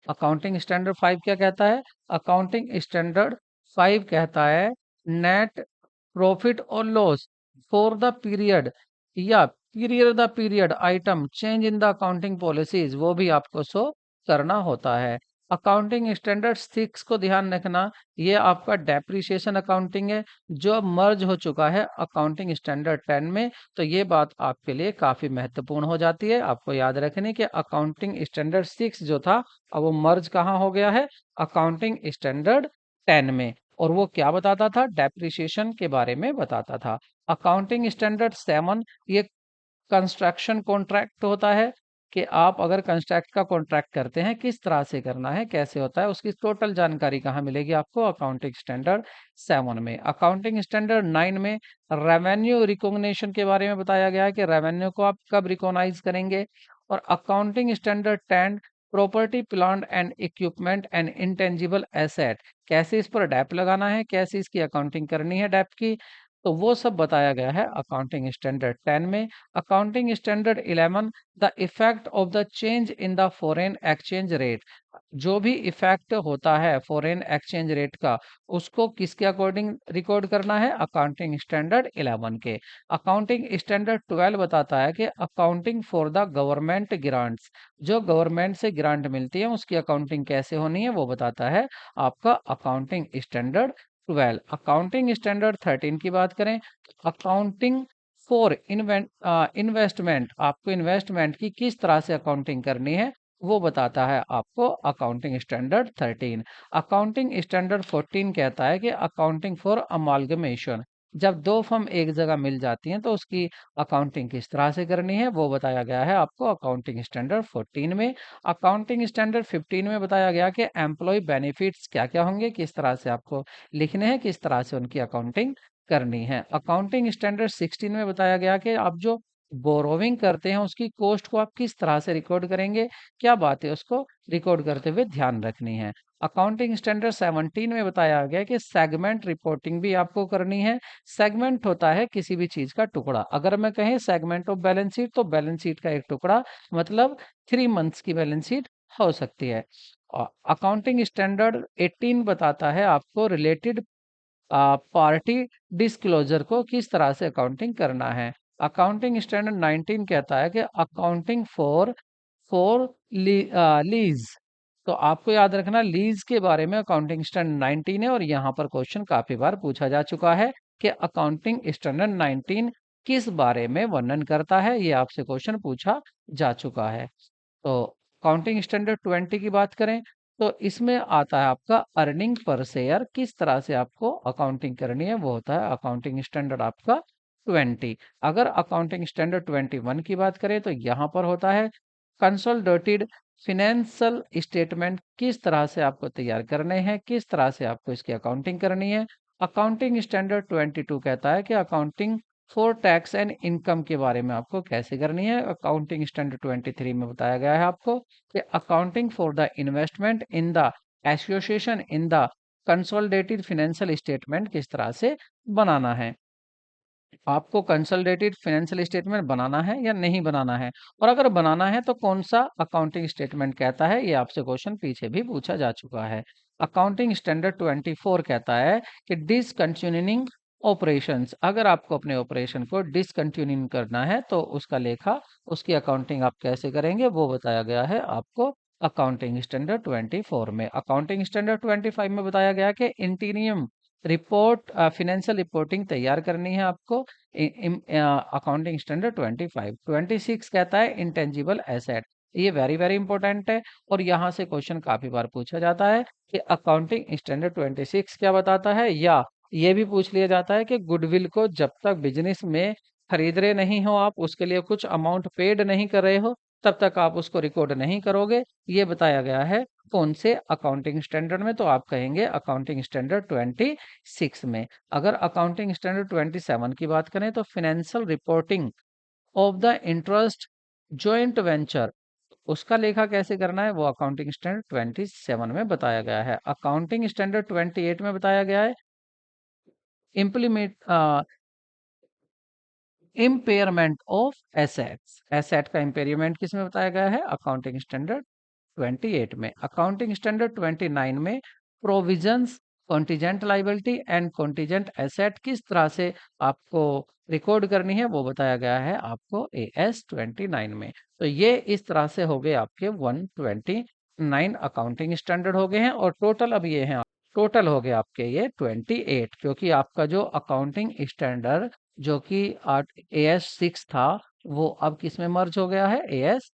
अकाउंटिंग स्टैंडर्ड फाइव क्या कहता है, अकाउंटिंग स्टैंडर्ड फाइव कहता है नेट प्रॉफिट और लॉस फॉर द पीरियड या period the period item change in the accounting policies, वो भी आपको शो करना होता है। अकाउंटिंग स्टैंडर्ड सिक्स को ध्यान रखना, ये आपका डेप्रिसिएशन अकाउंटिंग है जो मर्ज हो चुका है अकाउंटिंग स्टैंडर्ड टेन में। तो ये बात आपके लिए काफी महत्वपूर्ण हो जाती है। आपको याद रखने कि अकाउंटिंग स्टैंडर्ड सिक्स जो था अब वो मर्ज कहाँ हो गया है, अकाउंटिंग स्टैंडर्ड टेन में। और वो क्या बताता था, डेप्रिसिएशन के बारे में बताता था। अकाउंटिंग स्टैंडर्ड सेवन ये कंस्ट्रक्शन कॉन्ट्रैक्ट होता है कि आप अगर कंस्ट्रक्ट का कॉन्ट्रैक्ट करते हैं किस तरह से करना है, कैसे होता है, उसकी टोटल जानकारी कहाँ मिलेगी आपको, अकाउंटिंग स्टैंडर्ड सेवन में। अकाउंटिंग स्टैंडर्ड नाइन में रेवेन्यू रिकॉग्निशन के बारे में बताया गया है कि रेवेन्यू को आप कब रिकॉग्नाइज करेंगे। और accounting standard ten property plant and equipment and intangible asset, कैसे इस पर डैप लगाना है, कैसे इसकी अकाउंटिंग करनी है डैप की, तो वो सब बताया गया है अकाउंटिंग स्टैंडर्ड टेन में। Accounting standard eleven the effect of the change in the foreign exchange rate. जो भी इफेक्ट होता है फॉरेन एक्सचेंज रेट का, उसको किसके अकॉर्डिंग रिकॉर्ड करना है, अकाउंटिंग स्टैंडर्ड इलेवन के। अकाउंटिंग स्टैंडर्ड ट्वेल्व बताता है कि accounting for the government grants, जो गवर्नमेंट से ग्रांट मिलती है उसकी अकाउंटिंग कैसे होनी है वो बताता है आपका accounting standard twelve. Accounting standard thirteen की बात करें, अकाउंटिंग फॉर इन्वेस्टमेंट, आपको इन्वेस्टमेंट की किस तरह से अकाउंटिंग करनी है वो बताता है आपको accounting standard thirteen. Accounting standard fourteen कहता है कि अकाउंटिंग फॉर अमालगमेशन, जब दो फर्म एक जगह मिल जाती हैं तो उसकी अकाउंटिंग किस तरह से करनी है वो बताया गया है आपको अकाउंटिंग स्टैंडर्ड फोर्टीन में। अकाउंटिंग स्टैंडर्ड फिफ्टीन में बताया गया कि एम्प्लॉय बेनिफिट्स क्या क्या होंगे, किस तरह से आपको लिखने हैं, किस तरह से उनकी अकाउंटिंग करनी है। अकाउंटिंग स्टैंडर्ड सिक्सटीन में बताया गया कि आप जो बोरोविंग करते हैं उसकी कॉस्ट को आप किस तरह से रिकॉर्ड करेंगे, क्या बात है उसको रिकॉर्ड करते हुए ध्यान रखनी है। अकाउंटिंग स्टैंडर्ड सेवनटीन में बताया गया कि सेगमेंट रिपोर्टिंग भी आपको करनी है। सेगमेंट होता है किसी भी चीज का टुकड़ा। अगर मैं कहें सेगमेंट ऑफ बैलेंस शीट, तो बैलेंस शीट का एक टुकड़ा मतलब 3 मंथ्स की बैलेंस शीट हो सकती है। अकाउंटिंग स्टैंडर्ड 18 बताता है आपको रिलेटेड पार्टी डिस्क्लोजर को किस तरह से अकाउंटिंग करना है। अकाउंटिंग स्टैंडर्ड 19 कहता है कि अकाउंटिंग फॉर फॉर लीज। तो आपको याद रखना लीज के बारे में अकाउंटिंग स्टैंडर्ड 19 है और यहाँ पर क्वेश्चन काफी बार पूछा जा चुका है कि अकाउंटिंग स्टैंडर्ड 19 किस बारे में वर्णन करता है, ये आपसे क्वेश्चन पूछा जा चुका है। तो अकाउंटिंग स्टैंडर्ड 20 की बात करें तो इसमें आता है आपका अर्निंग पर शेयर, किस तरह से आपको अकाउंटिंग करनी है वो होता है अकाउंटिंग स्टैंडर्ड आपका 20। अगर अकाउंटिंग स्टैंडर्ड 21 की बात करें तो यहाँ पर होता है कंसोलिडेटेड फिनेंशियल स्टेटमेंट किस तरह से आपको तैयार करने हैं, किस तरह से आपको इसकी अकाउंटिंग करनी है। अकाउंटिंग स्टैंडर्ड 22 कहता है कि accounting for tax and income के बारे में आपको कैसे करनी है। अकाउंटिंग स्टैंडर्ड 23 में बताया गया है आपको कि accounting for the investment in the association in the consolidated financial statement किस तरह से बनाना है। आपको कंसोलिडेटेड फाइनेंशियल स्टेटमेंट बनाना है या नहीं बनाना है, और अगर बनाना है तो कौन सा अकाउंटिंग स्टेटमेंट कहता है, ये आपसे क्वेश्चन पीछे भी पूछा जा चुका है। अकाउंटिंग स्टैंडर्ड 24 कहता है कि डिसकंटिन्यूइंग ऑपरेशंस, अगर आपको अपने ऑपरेशन को डिसकंटिन्यू करना है तो उसका लेखा, उसकी अकाउंटिंग आप कैसे करेंगे वो बताया गया है आपको अकाउंटिंग स्टैंडर्ड 24 में। अकाउंटिंग स्टैंडर्ड 25 में बताया गया कि इंटीरियम रिपोर्ट, फाइनेंशियल रिपोर्टिंग तैयार करनी है आपको अकाउंटिंग स्टैंडर्ड 25। 26 कहता है इंटेंजिबल एसेट, ये वेरी वेरी इंपॉर्टेंट है और यहाँ से क्वेश्चन काफी बार पूछा जाता है कि अकाउंटिंग स्टैंडर्ड 26 क्या बताता है, या ये भी पूछ लिया जाता है कि गुडविल को जब तक बिजनेस में खरीद रहे नहीं हो आप, उसके लिए कुछ अमाउंट पेड नहीं कर रहे हो, तब तक आप उसको रिकॉर्ड नहीं करोगे। ये बताया गया है कौन से अकाउंटिंग स्टैंडर्ड में, तो आप कहेंगे अकाउंटिंग स्टैंडर्ड 26 में। अगर अकाउंटिंग स्टैंडर्ड 27 की बात करें तो financial reporting of the interest joint venture, उसका लेखा कैसे करना है वो अकाउंटिंग स्टैंडर्ड 27 में बताया गया है। अकाउंटिंग स्टैंडर्ड 28 में बताया गया है implement impairment of assets, asset का इम्पेयरमेंट किस में बताया गया है, अकाउंटिंग स्टैंडर्ड 28 में। अकाउंटिंग स्टैंडर्ड 29 में provisions contingent liability and contingent asset किस तरह से आपको रिकॉर्ड करनी है वो बताया गया है आपको AS 29 में। तो ये इस तरह से हो गए आपके 129 अकाउंटिंग स्टैंडर्ड हो गए हैं, और टोटल अब ये हैं, टोटल हो गए आपके ये 28, क्योंकि आपका जो अकाउंटिंग स्टैंडर्ड जो कि AS 6 था वो अब किस में मर्ज हो गया है, AS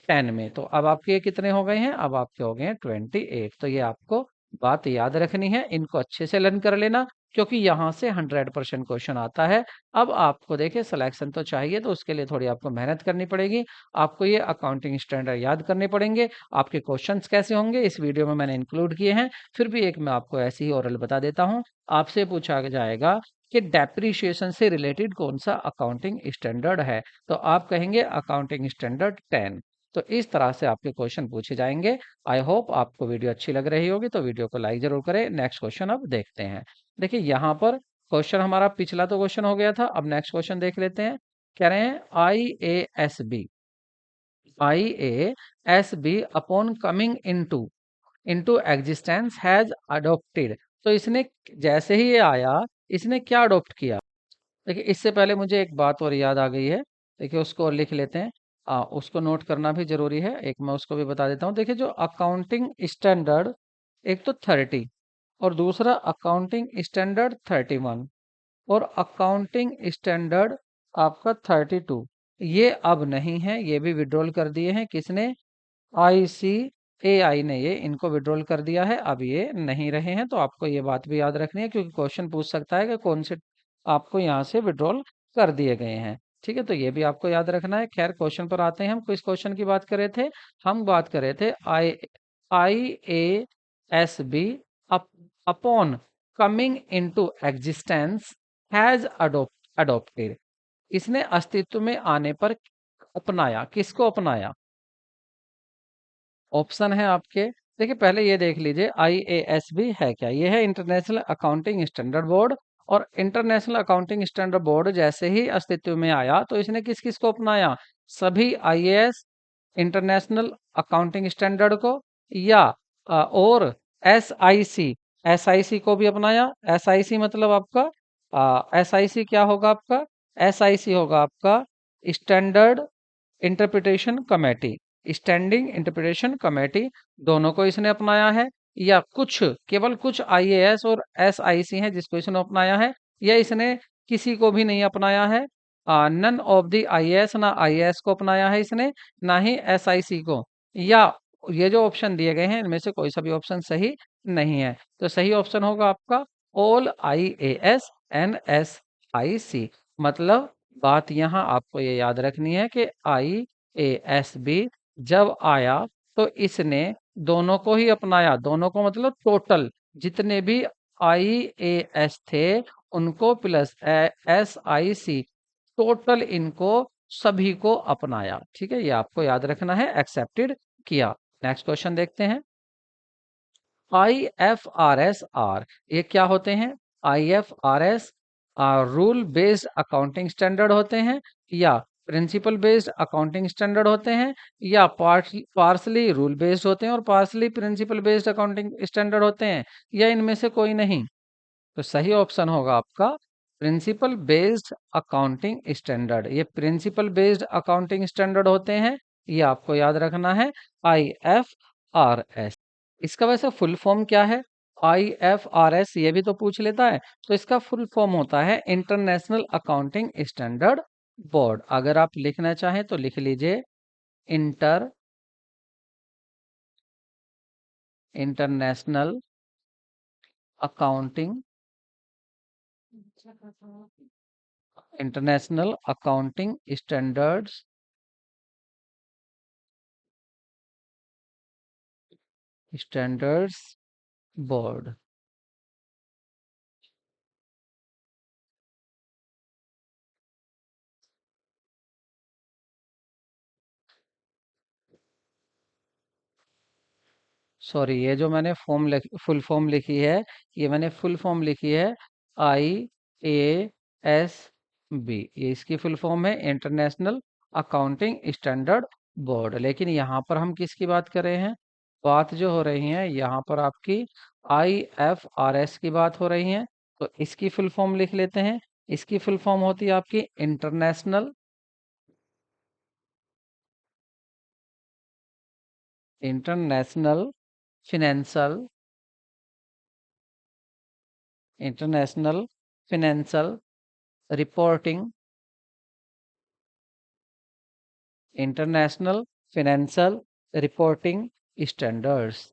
10 में। तो अब आपके कितने हो गए हैं, अब आपके हो गए हैं 28। तो ये आपको बात याद रखनी है, इनको अच्छे से लर्न कर लेना, क्योंकि यहाँ से 100% क्वेश्चन आता है। अब आपको देखिए सिलेक्शन तो चाहिए, तो उसके लिए थोड़ी आपको मेहनत करनी पड़ेगी, आपको ये अकाउंटिंग स्टैंडर्ड याद करने पड़ेंगे। आपके क्वेश्चंस कैसे होंगे इस वीडियो में मैंने इंक्लूड किए हैं, फिर भी एक मैं आपको ऐसे ही ओरल बता देता हूँ। आपसे पूछा जाएगा कि डेप्रीशिएशन से रिलेटेड कौन सा अकाउंटिंग स्टैंडर्ड है, तो आप कहेंगे अकाउंटिंग स्टैंडर्ड 10। तो इस तरह से आपके क्वेश्चन पूछे जाएंगे। आई होप आपको वीडियो अच्छी लग रही होगी, तो वीडियो को लाइक जरूर करें। नेक्स्ट क्वेश्चन अब देखते हैं। देखिए यहाँ पर क्वेश्चन हमारा पिछला तो क्वेश्चन हो गया था, अब नेक्स्ट क्वेश्चन देख लेते हैं। कह रहे हैं IASB upon coming into existence has adopted, तो इसने जैसे ही ये आया इसने क्या अडॉप्ट किया। देखिए इससे पहले मुझे एक बात और याद आ गई है, देखिए उसको और लिख लेते हैं। उसको नोट करना भी जरूरी है, एक मैं उसको भी बता देता हूँ। देखिए जो अकाउंटिंग स्टैंडर्ड, एक तो 30 और दूसरा अकाउंटिंग स्टैंडर्ड 31 और अकाउंटिंग स्टैंडर्ड आपका 32, ये अब नहीं है, ये भी विड्रॉल कर दिए हैं किसने, ICAI ने ये इनको विड्रॉल कर दिया है, अब ये नहीं रहे हैं। तो आपको ये बात भी याद रखनी है, क्योंकि क्वेश्चन पूछ सकता है कि कौन से आपको यहाँ से विड्रॉल कर दिए गए हैं। ठीक है, तो ये भी आपको याद रखना है। खैर क्वेश्चन पर आते हैं, हम किस क्वेश्चन की बात कर रहे थे, हम बात कर रहे थे IASB upon coming into existence has adopted, इसने अस्तित्व में आने पर अपनाया, किसको अपनाया। ऑप्शन है आपके, देखिए पहले ये देख लीजिए IASB है क्या, ये है इंटरनेशनल अकाउंटिंग स्टैंडर्ड बोर्ड, और इंटरनेशनल अकाउंटिंग स्टैंडर्ड बोर्ड जैसे ही अस्तित्व में आया तो इसने किस किस को अपनाया, सभी IAS इंटरनेशनल अकाउंटिंग स्टैंडर्ड को, या और SIC को भी अपनाया। SIC मतलब आपका SIC क्या होगा आपका, SIC होगा आपका standard interpretation committee, standing interpretation committee, दोनों को इसने अपनाया है। या कुछ, केवल कुछ IAS और SIC हैं जिसको इसने अपनाया है, या इसने किसी को भी नहीं अपनाया है। नन ऑफ द IAS, ना IAS को अपनाया है इसने, ना ही SIC को, या ये जो ऑप्शन दिए गए हैं इनमें से कोई सा भी ऑप्शन सही नहीं है। तो सही ऑप्शन होगा आपका ऑल IAS एंड SIC, मतलब बात यहाँ आपको ये याद रखनी है कि IASB जब आया तो इसने दोनों को ही अपनाया। दोनों को मतलब टोटल जितने भी IAS थे उनको प्लस SIC, टोटल इनको सभी को अपनाया। ठीक है, ये आपको याद रखना है, एक्सेप्टेड किया। नेक्स्ट क्वेश्चन देखते हैं। IFRS आर, ये क्या होते हैं? IFRS rule based accounting standard होते हैं, या प्रिंसिपल बेस्ड अकाउंटिंग स्टैंडर्ड होते हैं, या पार्सली रूल बेस्ड होते हैं और partially principle based accounting standard होते हैं, या इनमें से कोई नहीं? तो सही ऑप्शन होगा आपका प्रिंसिपल बेस्ड अकाउंटिंग स्टैंडर्ड। ये प्रिंसिपल बेस्ड अकाउंटिंग स्टैंडर्ड होते हैं, ये आपको याद रखना है, IFRS। इसका वैसे फुल फॉर्म क्या है? IFRS ये भी तो पूछ लेता है। तो इसका फुल फॉर्म होता है इंटरनेशनल अकाउंटिंग स्टैंडर्ड बोर्ड। अगर आप लिखना चाहें तो लिख लीजिए inter international accounting international accounting standards board. Sorry, ये जो मैंने फुल फॉर्म लिखी है, ये मैंने फुल फॉर्म लिखी है IASB, ये इसकी फुल फॉर्म है इंटरनेशनल अकाउंटिंग स्टैंडर्ड बोर्ड। लेकिन यहाँ पर हम किसकी बात कर रहे हैं? बात जो हो रही है यहाँ पर आपकी IFRS की बात हो रही है। तो इसकी फुल फॉर्म लिख लेते हैं। इसकी फुल फॉर्म होती है आपकी international financial international financial reporting international financial reporting standards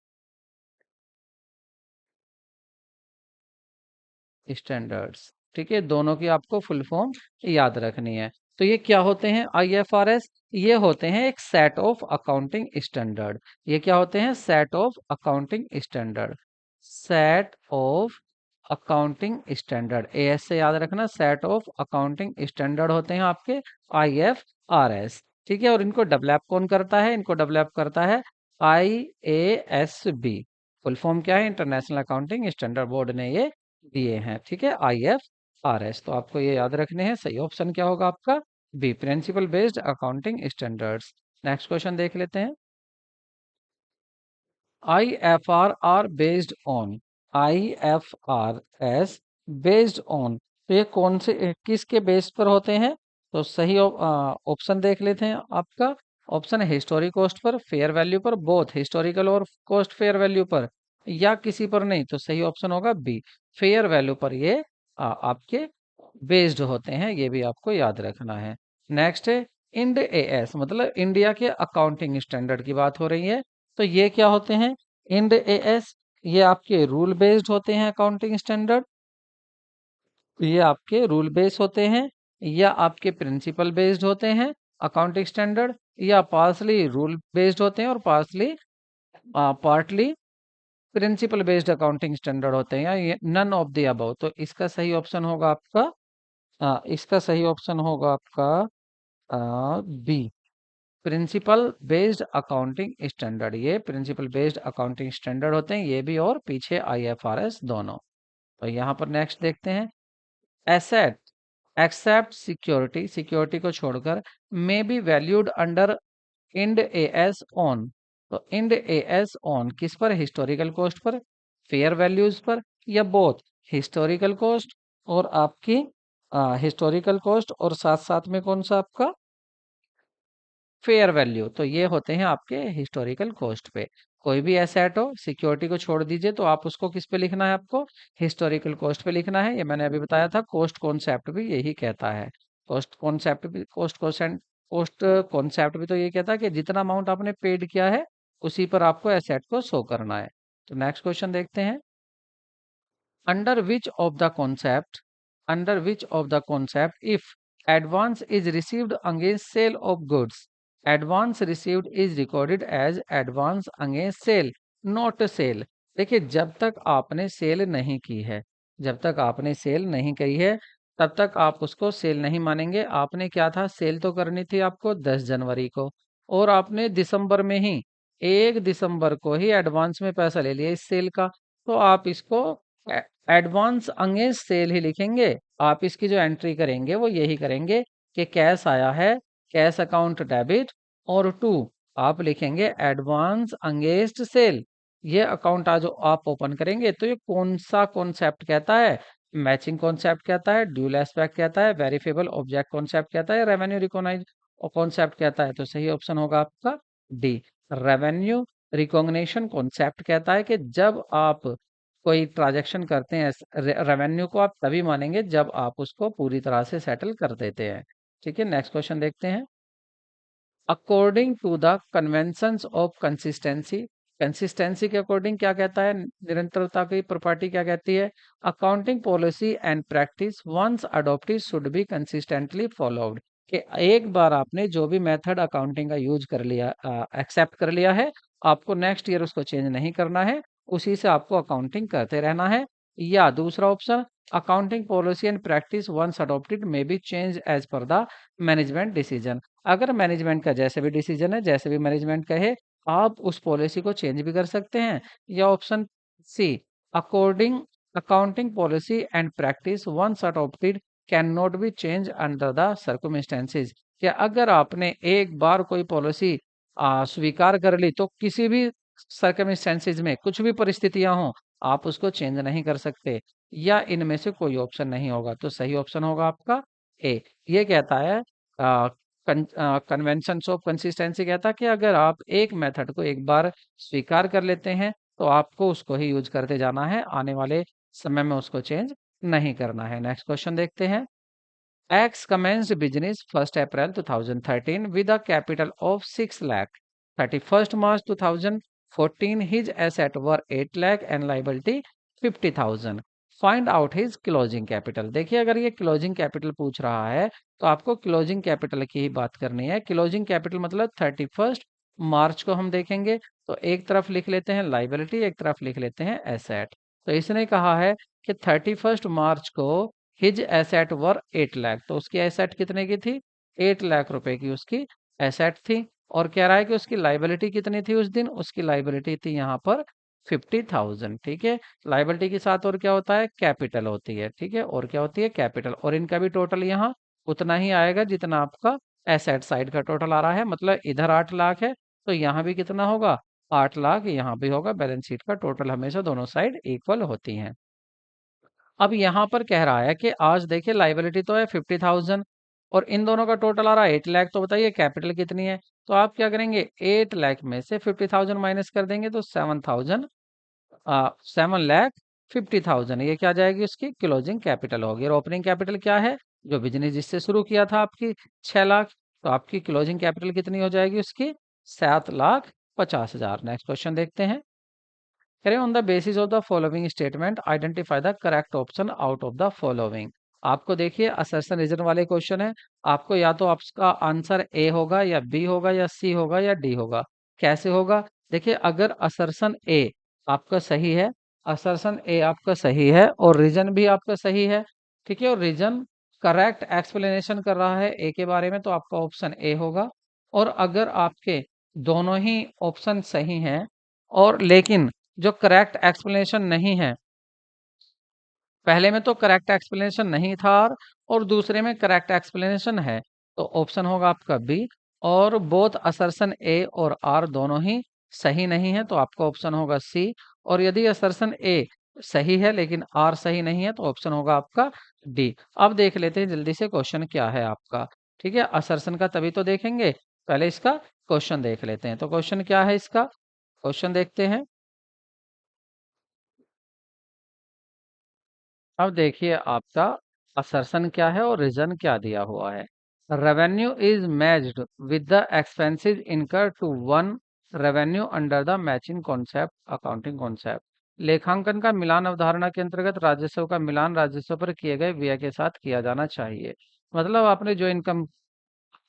standards. ठीक है, दोनों की आपको फुल फॉर्म याद रखनी है। तो ये क्या होते हैं? IFRS ये होते हैं एक सेट ऑफ अकाउंटिंग स्टैंडर्ड। ये क्या होते हैं? Set of accounting standard. Set of accounting standard, AS से याद रखना, सेट ऑफ अकाउंटिंग स्टैंडर्ड होते हैं आपके IFRS। ठीक है, और इनको डेवलप कौन करता है? इनको डेवलप करता है IASB। फुल फॉर्म क्या है? इंटरनेशनल अकाउंटिंग स्टैंडर्ड बोर्ड ने ये दिए हैं। ठीक है, IFRS। तो आपको ये याद रखने हैं। सही ऑप्शन क्या होगा आपका? B, principle based accounting standards. Next question देख लेते हैं। IFRR based on, IFRS based on, तो ये कौन से किसके बेस पर होते हैं? तो सही ऑप्शन देख लेते हैं आपका। ऑप्शन है हिस्टोरिक कॉस्ट पर, फेयर वैल्यू पर, बोथ हिस्टोरिकल और कॉस्ट फेयर वैल्यू पर, या किसी पर नहीं। तो सही ऑप्शन होगा बी, फेयर वैल्यू पर ये आपके बेस्ड होते हैं। ये भी आपको याद रखना है। नेक्स्ट है इंड AS, मतलब इंडिया के अकाउंटिंग स्टैंडर्ड की बात हो रही है। तो ये क्या होते हैं? इंड AS ये आपके रूल बेस्ड होते हैं अकाउंटिंग स्टैंडर्ड, ये आपके रूल बेस्ड होते हैं, या आपके प्रिंसिपल बेस्ड होते हैं अकाउंटिंग स्टैंडर्ड, या पार्सली रूल बेस्ड होते हैं और partly principal based accounting standard होते हैं, या ये नन ऑफ द अबव। तो इसका सही ऑप्शन होगा आपका इसका सही ऑप्शन होगा आपका B, principle based accounting standard. ये प्रिंसिपल बेस्ड अकाउंटिंग स्टैंडर्ड होते हैं, ये भी, और पीछे IFRS दोनों। तो यहाँ पर नेक्स्ट देखते हैं। एसेट एक्सेप्ट सिक्योरिटी, सिक्योरिटी को छोड़कर, may be valued under Ind AS on. तो इंड AS ऑन किस पर? हिस्टोरिकल कॉस्ट पर, फेयर वैल्यूज पर, या बोथ हिस्टोरिकल कॉस्ट और आपकी हिस्टोरिकल कॉस्ट और साथ साथ में कौन सा आपका फेयर वैल्यू। तो ये होते हैं आपके हिस्टोरिकल कॉस्ट पे। कोई भी एसेट हो, सिक्योरिटी को छोड़ दीजिए, तो आप उसको किस पे लिखना है? आपको हिस्टोरिकल कॉस्ट पे लिखना है। ये मैंने अभी बताया था, कॉस्ट कॉन्सेप्ट भी यही कहता है। कॉस्ट कॉन्सेप्ट भी तो ये कहता है कि जितना अमाउंट आपने पेड किया है उसी पर आपको एसेट को शो करना है। तो नेक्स्ट क्वेश्चन देखते हैं। Under which of the concept under which of the concept if advance is received against sale of goods, advance received is recorded as advance against sale, not sale. देखिए जब तक आपने cell नहीं की है, जब तक आपने सेल नहीं की है तब तक आप उसको सेल नहीं मानेंगे। आपने क्या था, सेल तो करनी थी आपको 10 जनवरी को, और आपने दिसंबर में ही 1 दिसंबर को ही एडवांस में पैसा ले लिया इस सेल का, तो आप इसको एडवांस अगेंस्ट सेल ही लिखेंगे। आप इसकी जो एंट्री करेंगे वो यही करेंगे कि कैश आया है, कैश अकाउंट डेबिट, और टू आप लिखेंगे एडवांस अगेंस्ट सेल। ये अकाउंट आज आप ओपन करेंगे तो ये कौन सा कॉन्सेप्ट कहता है, मैचिंग कॉन्सेप्ट कहता है, ड्यूल एस्पेक्ट कहता है, वेरिफेबल ऑब्जेक्ट कॉन्सेप्ट कहता है, रेवेन्यू रिकॉग्नाइज कॉन्सेप्ट कहता है। तो सही ऑप्शन होगा आपका डी, रेवेन्यू रिकॉग्निशन कॉन्सेप्ट कहता है कि जब आप कोई ट्रांजैक्शन करते हैं रेवेन्यू को आप तभी मानेंगे जब आप उसको पूरी तरह से सेटल कर देते हैं। ठीक है, नेक्स्ट क्वेश्चन देखते हैं। According to the conventions of consistency, consistency के अकॉर्डिंग क्या कहता है, निरंतरता की प्रॉपर्टी क्या कहती है, accounting policy and practice once adopted should be consistently followed. कि एक बार आपने जो भी मेथड अकाउंटिंग का यूज कर लिया, एक्सेप्ट कर लिया है, आपको नेक्स्ट ईयर उसको चेंज नहीं करना है, उसी से आपको अकाउंटिंग करते रहना है। या दूसरा option, accounting policy and practice once adopted may be change as per the management decision. अगर मैनेजमेंट का जैसे भी डिसीजन है, जैसे भी मैनेजमेंट कहे, आप उस पॉलिसी को चेंज भी कर सकते हैं। या option C, according accounting policy and practice once adopted can not be change under the circumstances. कि अगर आपने एक बार कोई पॉलिसी स्वीकार कर ली तो किसी भी सर्कमस्टेंसेज में, कुछ भी परिस्थितियां हो, आप उसको चेंज नहीं कर सकते। या इनमें से कोई ऑप्शन नहीं होगा। तो सही ऑप्शन होगा आपका ए। ये कहता है कन्वेंशन ऑफ कंसिस्टेंसी, कहता है कि अगर आप एक मेथड को एक बार स्वीकार कर लेते हैं तो आपको उसको ही यूज करते जाना है, आने वाले समय में उसको चेंज नहीं करना है। नेक्स्ट क्वेश्चन देखते हैं। X commenced business 1st April 2013 with a capital of 6 lakh. 31st March 2014 his asset were 8 lakh and liability 50,000. Find out his closing capital. देखिए अगर ये closing capital पूछ रहा है तो आपको closing capital की ही बात करनी है। closing capital मतलब 31st मार्च को हम देखेंगे तो एक तरफ लिख लेते हैं लाइबिलिटी, एक तरफ लिख लेते हैं एसेट। तो इसने कहा है कि 31st मार्च को हिज एसेट वर 8 लाख, तो उसकी एसेट कितने की थी, 8 लाख रुपए की उसकी एसेट थी। और कह रहा है कि उसकी लाइबिलिटी कितनी थी उस दिन, उसकी लाइबिलिटी थी यहाँ पर 50,000। ठीक है, लाइबिलिटी के साथ और क्या होता है, कैपिटल होती है। ठीक है, और क्या होती है, कैपिटल। और इनका भी टोटल यहाँ उतना ही आएगा जितना आपका एसेट साइड का टोटल आ रहा है। मतलब इधर 8 लाख है तो यहाँ भी कितना होगा, 8 लाख यहाँ भी होगा। बैलेंस शीट का टोटल हमेशा दोनों साइड इक्वल होती हैं। अब यहाँ पर कह रहा है कि आज देखिए लाइबिलिटी तो है 50,000 और इन दोनों का टोटल आ रहा है 8 लाख। तो बताइए कैपिटल कितनी है। तो आप क्या करेंगे, 8 लाख में से 50,000 माइनस कर देंगे तो 7 लाख 50,000, ये क्या जाएगी, उसकी क्लोजिंग कैपिटल होगी। और ओपनिंग कैपिटल क्या है, जो बिजनेस जिससे शुरू किया था आपकी 6 लाख, तो आपकी क्लोजिंग कैपिटल कितनी हो जाएगी उसकी, 7,50,000। नेक्स्ट क्वेश्चन देखते हैं। करें on the basis of the following statement identify the correct option out of the following. आपको देखिए असर्शन रीजन वाले क्वेश्चन है, आपको या तो आपका आंसर ए होगा या बी होगा या सी होगा या डी होगा। कैसे होगा, देखिए अगर असर्शन ए आपका सही है, असर्शन ए आपका सही है और रीजन भी आपका सही है, ठीक है, और रीजन करेक्ट एक्सप्लेनेशन कर रहा है ए के बारे में, तो आपका ऑप्शन ए होगा। और अगर आपके दोनों ही ऑप्शन सही हैं और लेकिन जो करेक्ट एक्सप्लेनेशन नहीं है, पहले में तो करेक्ट एक्सप्लेनेशन नहीं था और दूसरे में करेक्ट एक्सप्लेनेशन है, तो ऑप्शन होगा आपका बी। और बोथ असर्शन ए और आर दोनों ही सही नहीं है तो आपका ऑप्शन होगा सी। और यदि असर्शन ए सही है लेकिन आर सही नहीं है तो ऑप्शन होगा आपका डी। अब देख लेते हैं जल्दी से क्वेश्चन क्या है आपका। ठीक है, असर्शन का तभी तो देखेंगे, पहले इसका क्वेश्चन देख लेते हैं। तो क्वेश्चन क्या है इसका, क्वेश्चन देखते हैं। अब देखिए आपका असर्शन क्या है और रीजन क्या दिया हुआ है। Revenue is matched with the expenses incur to one revenue under the matching concept accounting concept. लेखांकन का मिलान अवधारणा के अंतर्गत राजस्व का मिलान राजस्व पर किए गए व्यय के साथ किया जाना चाहिए। मतलब आपने जो इनकम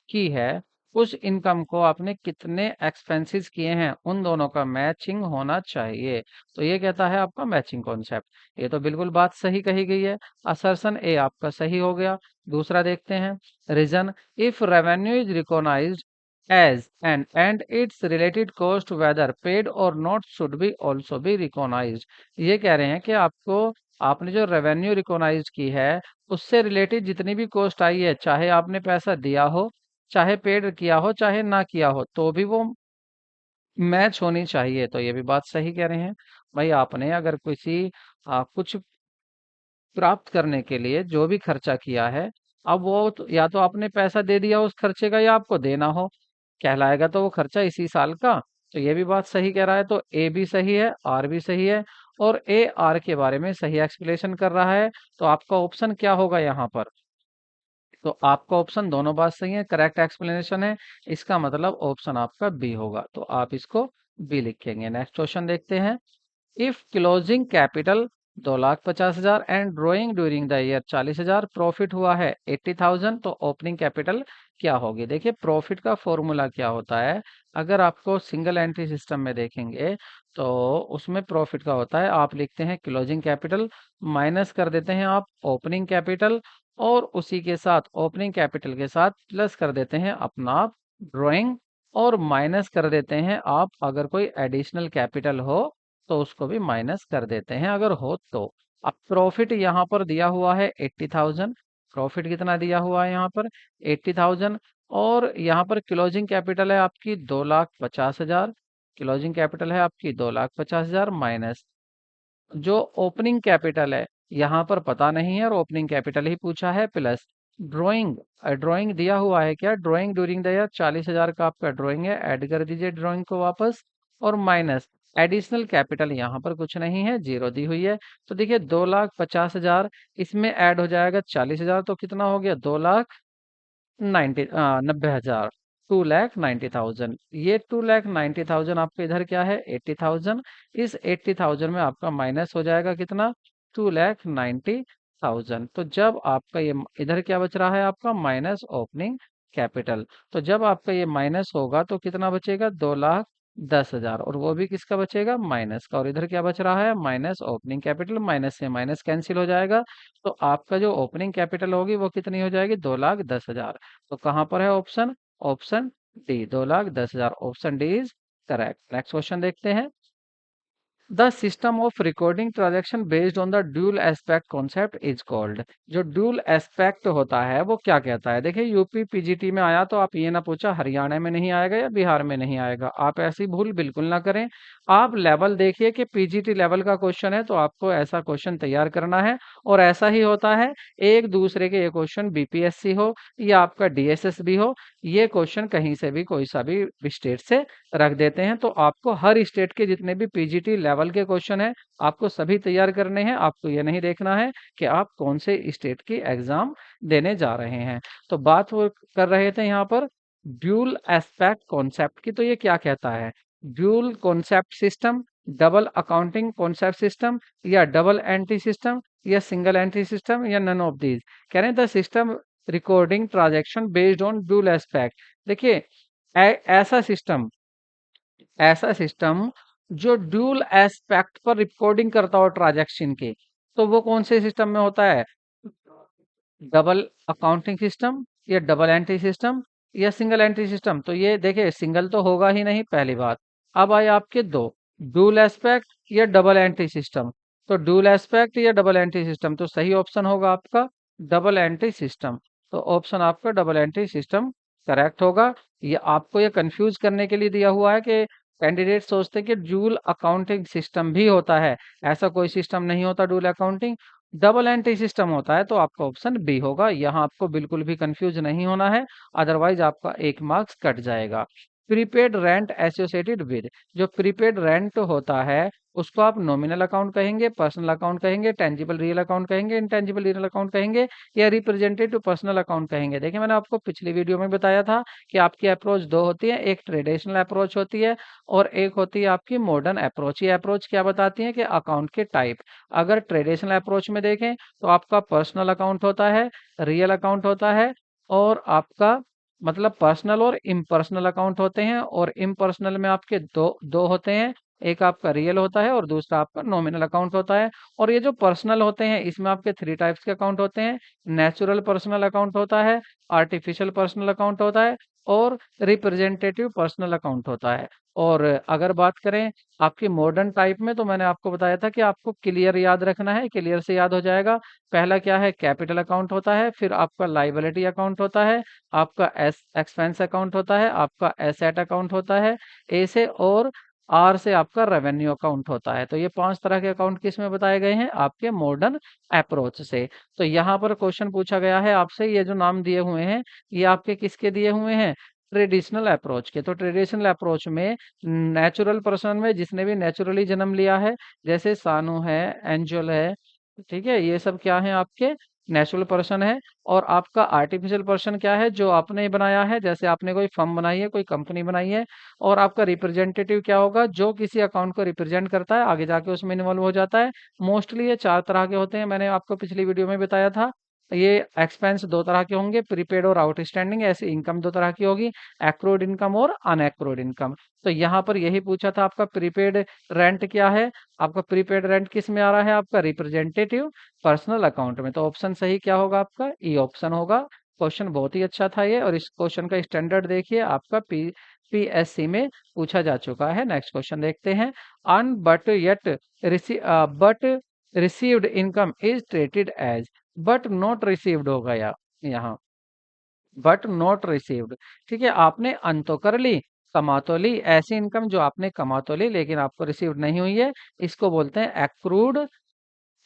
की है, उस इनकम को आपने कितने एक्सपेंसेस किए हैं उन दोनों का मैचिंग होना चाहिए। तो ये कहता है आपका मैचिंग कॉन्सेप्ट। ये तो बिल्कुल बात सही कही गई है। असर्शन ए आपका सही हो गया। दूसरा देखते हैं, reason, if revenue is recognised as and its related cost whether paid or not should be also be recognised. ये कह रहे हैं कि आपको, आपने जो रेवेन्यू रिकॉग्नाइज की है उससे रिलेटेड जितनी भी कॉस्ट आई है, चाहे आपने पैसा दिया हो, चाहे पेड किया हो, चाहे ना किया हो, तो भी वो मैच होनी चाहिए। तो ये भी बात सही कह रहे हैं। भाई आपने अगर कुछ प्राप्त करने के लिए जो भी खर्चा किया है, अब वो तो, या तो आपने पैसा दे दिया उस खर्चे का या आपको देना हो, कहलाएगा तो वो खर्चा इसी साल का। तो ये भी बात सही कह रहा है। तो ए भी सही है, आर भी सही है, और ए आर के बारे में सही एक्सप्लेनेशन कर रहा है। तो आपका ऑप्शन क्या होगा यहाँ पर? तो आपका ऑप्शन दोनों बात सही है, करेक्ट एक्सप्लेनेशन है। इसका मतलब ऑप्शन आपका बी होगा। तो आप इसको बी लिखेंगे। नेक्स्ट क्वेश्चन देखते हैं। If closing capital 2,50,000 and drawing during the year 40,000, profit हुआ है 80,000, तो ओपनिंग कैपिटल क्या होगी? देखिए प्रॉफिट का फॉर्मूला क्या होता है। अगर आपको सिंगल एंट्री सिस्टम में देखेंगे तो उसमें प्रॉफिट का होता है, आप लिखते हैं क्लोजिंग कैपिटल, माइनस कर देते हैं आप ओपनिंग कैपिटल, और उसी के साथ ओपनिंग कैपिटल के साथ प्लस कर देते हैं अपना ड्रॉइंग, और माइनस कर देते हैं आप अगर कोई एडिशनल कैपिटल हो तो उसको भी माइनस कर देते हैं अगर हो तो। अब प्रॉफिट यहाँ पर दिया हुआ है 80,000। प्रॉफिट कितना दिया हुआ है यहाँ पर? 80,000। और यहाँ पर क्लोजिंग कैपिटल है आपकी 2,50,000। क्लोजिंग कैपिटल है आपकी 2,50,000 माइनस जो ओपनिंग कैपिटल है, यहाँ पर पता नहीं है और ओपनिंग कैपिटल ही पूछा है, प्लस ड्राइंग। ड्राइंग दिया हुआ है क्या? ड्राइंग ड्यूरिंग द ईयर 40,000 का आपका ड्राइंग है, ऐड कर दीजिए ड्राइंग को वापस, और माइनस एडिशनल कैपिटल यहाँ पर कुछ नहीं है, जीरो दी हुई है। तो देखिए 2,50,000 इसमें ऐड हो जाएगा 40,000, तो कितना हो गया? 90,000, 2,90,000। ये 2,90,000 आपके इधर क्या है? 80,000। इस 80,000 में आपका माइनस हो जाएगा कितना? 2,90,000। तो जब आपका ये इधर क्या बच रहा है आपका? Minus opening capital. तो जब आपका ये माइनस होगा तो कितना बचेगा? 2,10,000, और वो भी किसका बचेगा? माइनस का। और इधर क्या बच रहा है? माइनस ओपनिंग कैपिटल, माइनस से माइनस कैंसिल हो जाएगा। तो आपका जो ओपनिंग कैपिटल होगी वो कितनी हो जाएगी? 2,10,000। तो कहाँ पर है option? Option D, 2,10,000। Option D is correct. Next question देखते हैं। The system of recording transaction based on the dual aspect concept is called. जो ड्यूल एस्पेक्ट होता है वो क्या कहता है? देखिए यूपी पीजीटी में आया तो आप ये ना पूछा हरियाणा में नहीं आएगा या बिहार में नहीं आएगा, आप ऐसी भूल बिल्कुल ना करें। आप लेवल देखिए कि पीजीटी लेवल का क्वेश्चन है तो आपको ऐसा क्वेश्चन तैयार करना है, और ऐसा ही होता है। एक दूसरे के ये क्वेश्चन बीपीएससी हो या आपका डीएसएस भी हो, ये क्वेश्चन कहीं से भी कोई सा भी स्टेट से रख देते हैं। तो आपको हर स्टेट के जितने भी पीजीटी लेवल के क्वेश्चन है आपको सभी तैयार करने हैं। आपको ये नहीं देखना है कि आप कौन से स्टेट की एग्जाम देने जा रहे हैं। तो बात वो कर रहे थे यहाँ पर ड्यूल एस्पेक्ट कॉन्सेप्ट की। तो ये क्या कहता है? Dual concept system, double accounting concept system, या डबल एंट्री सिस्टम, या सिंगल एंट्री सिस्टम, या नन ऑफ दीज। कह रहे हैं the system recording transaction based on dual aspect. देखिए ऐसा सिस्टम, ऐसा सिस्टम जो ड्यूल एस्पेक्ट पर रिकॉर्डिंग करता हो ट्रांजैक्शन के, तो वो कौन से सिस्टम में होता है? डबल अकाउंटिंग सिस्टम, या डबल एंट्री सिस्टम, या सिंगल एंट्री सिस्टम। तो ये देखिए सिंगल तो होगा ही नहीं, पहली बात। अब आए आपके दो, ड्यूल एस्पेक्ट या डबल एंट्री सिस्टम। तो ड्यूल एस्पेक्ट या डबल एंट्री सिस्टम, तो सही ऑप्शन होगा आपका डबल एंट्री सिस्टम। तो ऑप्शन आपका डबल एंट्री सिस्टम करेक्ट होगा। ये आपको ये कंफ्यूज करने के लिए दिया हुआ है कि कैंडिडेट सोचते हैं कि ड्यूल अकाउंटिंग सिस्टम भी होता है, ऐसा कोई सिस्टम नहीं होता dual accounting, double entry system होता है। तो आपका ऑप्शन बी होगा। यहाँ आपको बिल्कुल भी कंफ्यूज नहीं होना है, अदरवाइज आपका 1 मार्क्स कट जाएगा। प्रीपेड रेंट एसोसिएटेड विद, जो प्रीपेड रेंट होता है उसको आप नॉमिनल अकाउंट कहेंगे, पर्सनल अकाउंट कहेंगे, टेंजिबल रियल अकाउंट कहेंगे, इनटेंजिबल रियल अकाउंट कहेंगे, या रिप्रेजेंटेटिव पर्सनल अकाउंट कहेंगे। देखिए मैंने आपको पिछली वीडियो में बताया था कि आपकी अप्रोच दो होती है, एक ट्रेडिशनल अप्रोच होती है और एक होती है आपकी मॉडर्न अप्रोच। ये अप्रोच क्या बताती है कि अकाउंट के टाइप। अगर ट्रेडिशनल अप्रोच में देखें तो आपका पर्सनल अकाउंट होता है, रियल अकाउंट होता है, और आपका मतलब पर्सनल और इम्पर्सनल अकाउंट होते हैं, और इम्पर्सनल में आपके दो दो होते हैं, एक आपका रियल होता है और दूसरा आपका नॉमिनल अकाउंट होता है। और ये जो पर्सनल होते हैं इसमें आपके थ्री टाइप्स के अकाउंट होते हैं। नेचुरल पर्सनल अकाउंट होता है, आर्टिफिशियल पर्सनल अकाउंट होता है, और रिप्रेजेंटेटिव पर्सनल अकाउंट होता है। और अगर बात करें आपकी मॉडर्न टाइप में, तो मैंने आपको बताया था कि आपको क्लियर याद रखना है, क्लियर से याद हो जाएगा। पहला क्या है, कैपिटल अकाउंट होता है, फिर आपका लाइबिलिटी अकाउंट होता है, आपका एक्सपेंस अकाउंट होता है, आपका एसेट अकाउंट होता है, ए से, और आर से आपका रेवेन्यू अकाउंट होता है। तो ये 5 तरह के अकाउंट किस में बताए गए हैं, आपके मॉडर्न अप्रोच से। तो यहाँ पर क्वेश्चन पूछा गया है आपसे, ये जो नाम दिए हुए हैं ये आपके किसके दिए हुए हैं, ट्रेडिशनल अप्रोच के। तो ट्रेडिशनल अप्रोच में नेचुरल पर्सन में जिसने भी नेचुरली जन्म लिया है, जैसे सानू है, एंजल है, ठीक है, ये सब क्या है आपके नेचुरल पर्सन है। और आपका आर्टिफिशियल पर्सन क्या है, जो आपने बनाया है, जैसे आपने कोई फर्म बनाई है, कोई कंपनी बनाई है। और आपका रिप्रेजेंटेटिव क्या होगा, जो किसी अकाउंट को रिप्रेजेंट करता है, आगे जाके उसमें इन्वॉल्व हो जाता है। मोस्टली ये 4 तरह के होते हैं, मैंने आपको पिछली वीडियो में बताया था। ये एक्सपेंस 2 तरह के होंगे, प्रीपेड और आउटस्टैंडिंग। ऐसे इनकम 2 तरह की होगी, एक्रूड इनकम और अनएक्रूड इनकम। तो यहाँ पर यही पूछा था आपका प्रीपेड रेंट क्या है। आपका प्रीपेड रेंट किस में आ रहा है, आपका रिप्रेजेंटेटिव पर्सनल अकाउंट में। तो ऑप्शन सही क्या होगा, आपका ई ऑप्शन होगा। क्वेश्चन बहुत ही अच्छा था ये, और इस क्वेश्चन का स्टैंडर्ड देखिए, आपका पीएससी में पूछा जा चुका है। नेक्स्ट क्वेश्चन देखते हैं। Un but yet but received income is treated as, but not received हो गया यहाँ, बट नॉट रिसीव्ड। ठीक है, आपने अन तो कर ली, कमा तो ली, ऐसी इनकम जो आपने कमा तो ली लेकिन आपको रिसीव नहीं हुई है, इसको बोलते हैं एक्रूड,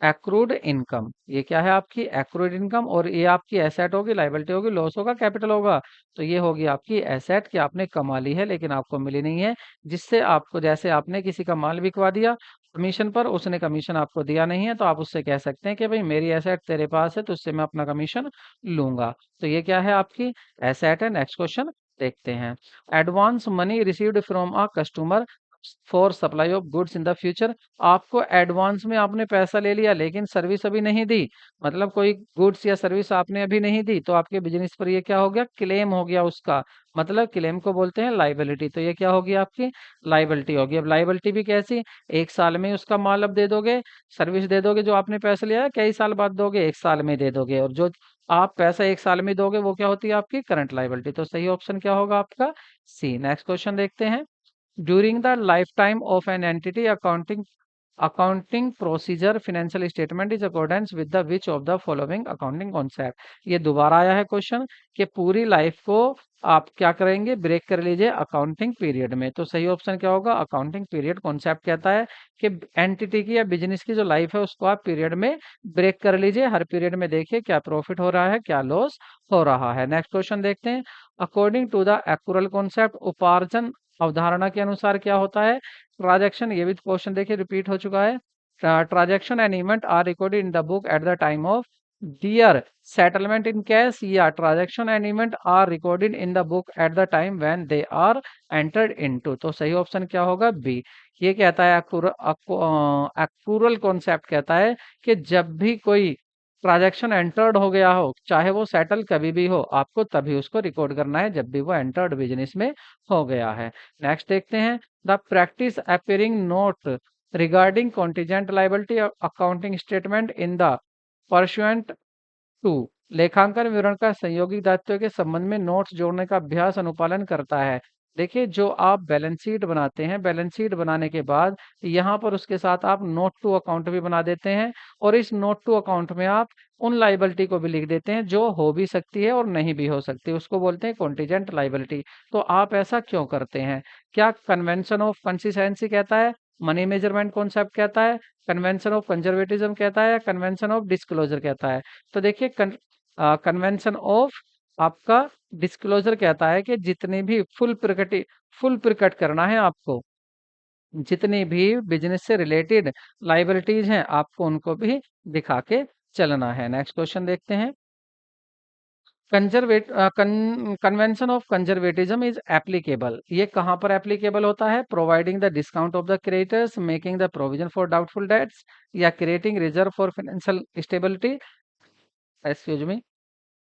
एक्रूड इनकम। ये क्या है, आपकी एक्रूड इनकम। और ये आपकी एसेट होगी, लाइबिलिटी होगी, लॉस होगा, कैपिटल होगा। तो ये होगी आपकी एसेट कि आपने कमा ली है लेकिन आपको मिली नहीं है, जिससे आपको, जैसे आपने किसी का माल बिकवा दिया कमीशन पर, उसने कमीशन आपको दिया नहीं है, तो आप उससे कह सकते हैं कि भाई मेरी एसेट तेरे पास है तो उससे मैं अपना कमीशन लूंगा। तो ये क्या है, आपकी एसेट है। नेक्स्ट क्वेश्चन देखते हैं। Advance money received from a customer for supply of goods in the future. आपको एडवांस में आपने पैसा ले लिया लेकिन सर्विस अभी नहीं दी, मतलब कोई गुड्स या सर्विस आपने अभी नहीं दी, तो आपके बिजनेस पर ये क्या हो गया, क्लेम हो गया उसका। मतलब क्लेम को बोलते हैं लाइबिलिटी। तो ये क्या होगी, आपकी लाइबिलिटी होगी। अब लाइबिलिटी भी कैसी, 1 साल में उसका माल अब दे दोगे, सर्विस दे दोगे, जो आपने पैसा लिया है कई साल बाद दोगे, 1 साल में दे दोगे। और जो आप पैसा 1 साल में दोगे वो क्या होती है, आपकी करंट लाइबिलिटी। तो सही ऑप्शन क्या होगा, आपका सी। नेक्स्ट क्वेश्चन देखते हैं। During the lifetime of an entity, accounting procedure financial statement is accordance with the which of the following accounting concept। ये दोबारा आया है क्वेश्चन कि पूरी लाइफ को आप क्या करेंगे, ब्रेक कर लीजिए अकाउंटिंग पीरियड में। तो सही ऑप्शन क्या होगा, अकाउंटिंग पीरियड कॉन्सेप्ट कहता है कि एंटिटी की या बिजनेस की जो लाइफ है उसको आप पीरियड में ब्रेक कर लीजिए। हर पीरियड में देखिए क्या प्रॉफिट हो रहा है, क्या लॉस हो रहा है। नेक्स्ट क्वेश्चन देखते हैं। अकॉर्डिंग टू द एक्रूरल कॉन्सेप्ट, उपार्जन अवधारणा के अनुसार क्या होता है, ट्रांजैक्शन। ये भी क्वेश्चन देखिए रिपीट हो चुका है। Transaction and event are recorded in the book at the time of their settlement in cash, या transaction and event are recorded in the book at the time when they are entered into. तो सही option क्या होगा, B. ये कहता है एक्रूरल concept कहता है कि जब भी कोई ट्रांजैक्शन एंटर्ड हो गया हो, चाहे वो सेटल कभी भी हो, आपको तभी उसको रिकॉर्ड करना है जब भी वो एंटर्ड बिजनेस में हो गया है। नेक्स्ट देखते हैं। The practice appearing note regarding contingent liability accounting statement in the pursuant to, लेखांकन विवरण का संयोगी दायित्व के संबंध में नोट्स जोड़ने का अभ्यास अनुपालन करता है। देखिए, जो आप बैलेंस शीट बनाते हैं, बैलेंस शीट बनाने के बाद यहाँ पर उसके साथ आप नोट टू अकाउंट भी बना देते हैं, और इस नोट टू अकाउंट में आप उन लाइबिलिटी को भी लिख देते हैं जो हो भी सकती है और नहीं भी हो सकती, उसको बोलते हैं कॉन्टीजेंट लाइबिलिटी। तो आप ऐसा क्यों करते हैं, क्या कन्वेंशन ऑफ कंसिस्टेंसी कहता है, मनी मेजरमेंट कॉन्सेप्ट कहता है, कन्वेंशन ऑफ कंजर्वेटिज्म कहता है, या कन्वेंशन ऑफ डिस्क्लोजर कहता है। तो देखिए, कन्वेंशन ऑफ आपका डिस्क्लोजर कहता है कि जितनी भी फुल प्रकट करना है आपको, जितनी भी बिजनेस से रिलेटेड लाइबिलिटीज हैं आपको उनको भी दिखा के चलना है। नेक्स्ट क्वेश्चन देखते हैं। Conservative convention of conservatism is applicable, ये कहाँ पर एप्लीकेबल होता है? Providing the discount of the creditors, making the provision for doubtful debts, या creating reserve for financial stability, excuse me,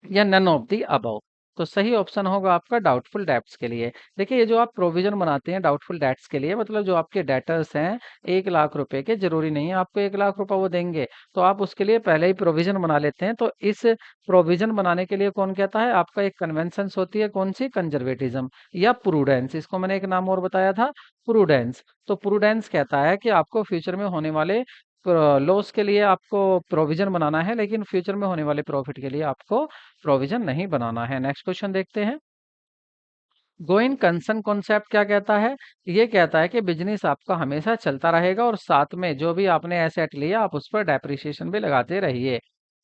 या नन ऑफ दी अबव। तो सही ऑप्शन होगा आपका डाउटफुल डेट्स के लिए। देखिए ये जो आप प्रोविजन बनाते हैं डाउटफुल डेट्स के लिए, मतलब जो आपके डेटर्स हैं 1 लाख रुपए के, जरूरी नहीं है आपको 1 लाख रुपए वो देंगे, तो आप उसके लिए पहले ही प्रोविजन बना लेते हैं। तो इस प्रोविजन बनाने के लिए कौन कहता है? आपका एक कन्वेंशन होती है, कौन सी? कंजर्वेटिज्म या प्रूडेंस। इसको मैंने एक नाम और बताया था, प्रूडेंस। तो प्रूडेंस कहता है कि आपको फ्यूचर में होने वाले लॉस के लिए आपको प्रोविजन बनाना है, लेकिन फ्यूचर में होने वाले प्रॉफिट के लिए आपको प्रोविजन नहीं बनाना है। नेक्स्ट क्वेश्चन देखते हैं। गोइंग कंसर्न कॉन्सेप्ट क्या कहता है? ये कहता है कि बिजनेस आपका हमेशा चलता रहेगा और साथ में जो भी आपने एसेट लिया आप उस पर डेप्रिसिएशन भी लगाते रहिए।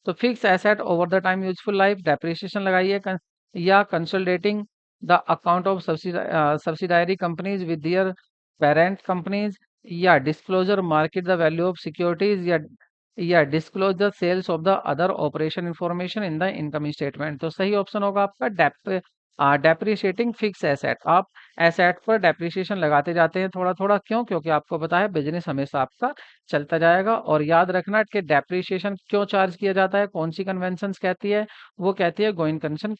तो fix asset over the time useful life, depreciation लगाइए। या consolidating the account of subsidiary companies with their parent companies, या disclosure market the value of securities, या disclose the sales of the other operation information in the income statement. तो सही option होगा आपका depreciating fix asset. आप asset पर depreciation लगाते जाते हैं थोड़ा थोड़ा, क्यों? क्योंकि आपको पता है बिजनेस हमेशा आपका चलता जाएगा। और याद रखना कि डेप्रिसिएशन क्यों चार्ज किया जाता है, कौन सी कन्वेंशंस कहती है? वो कहती है गोइंग कंसर्न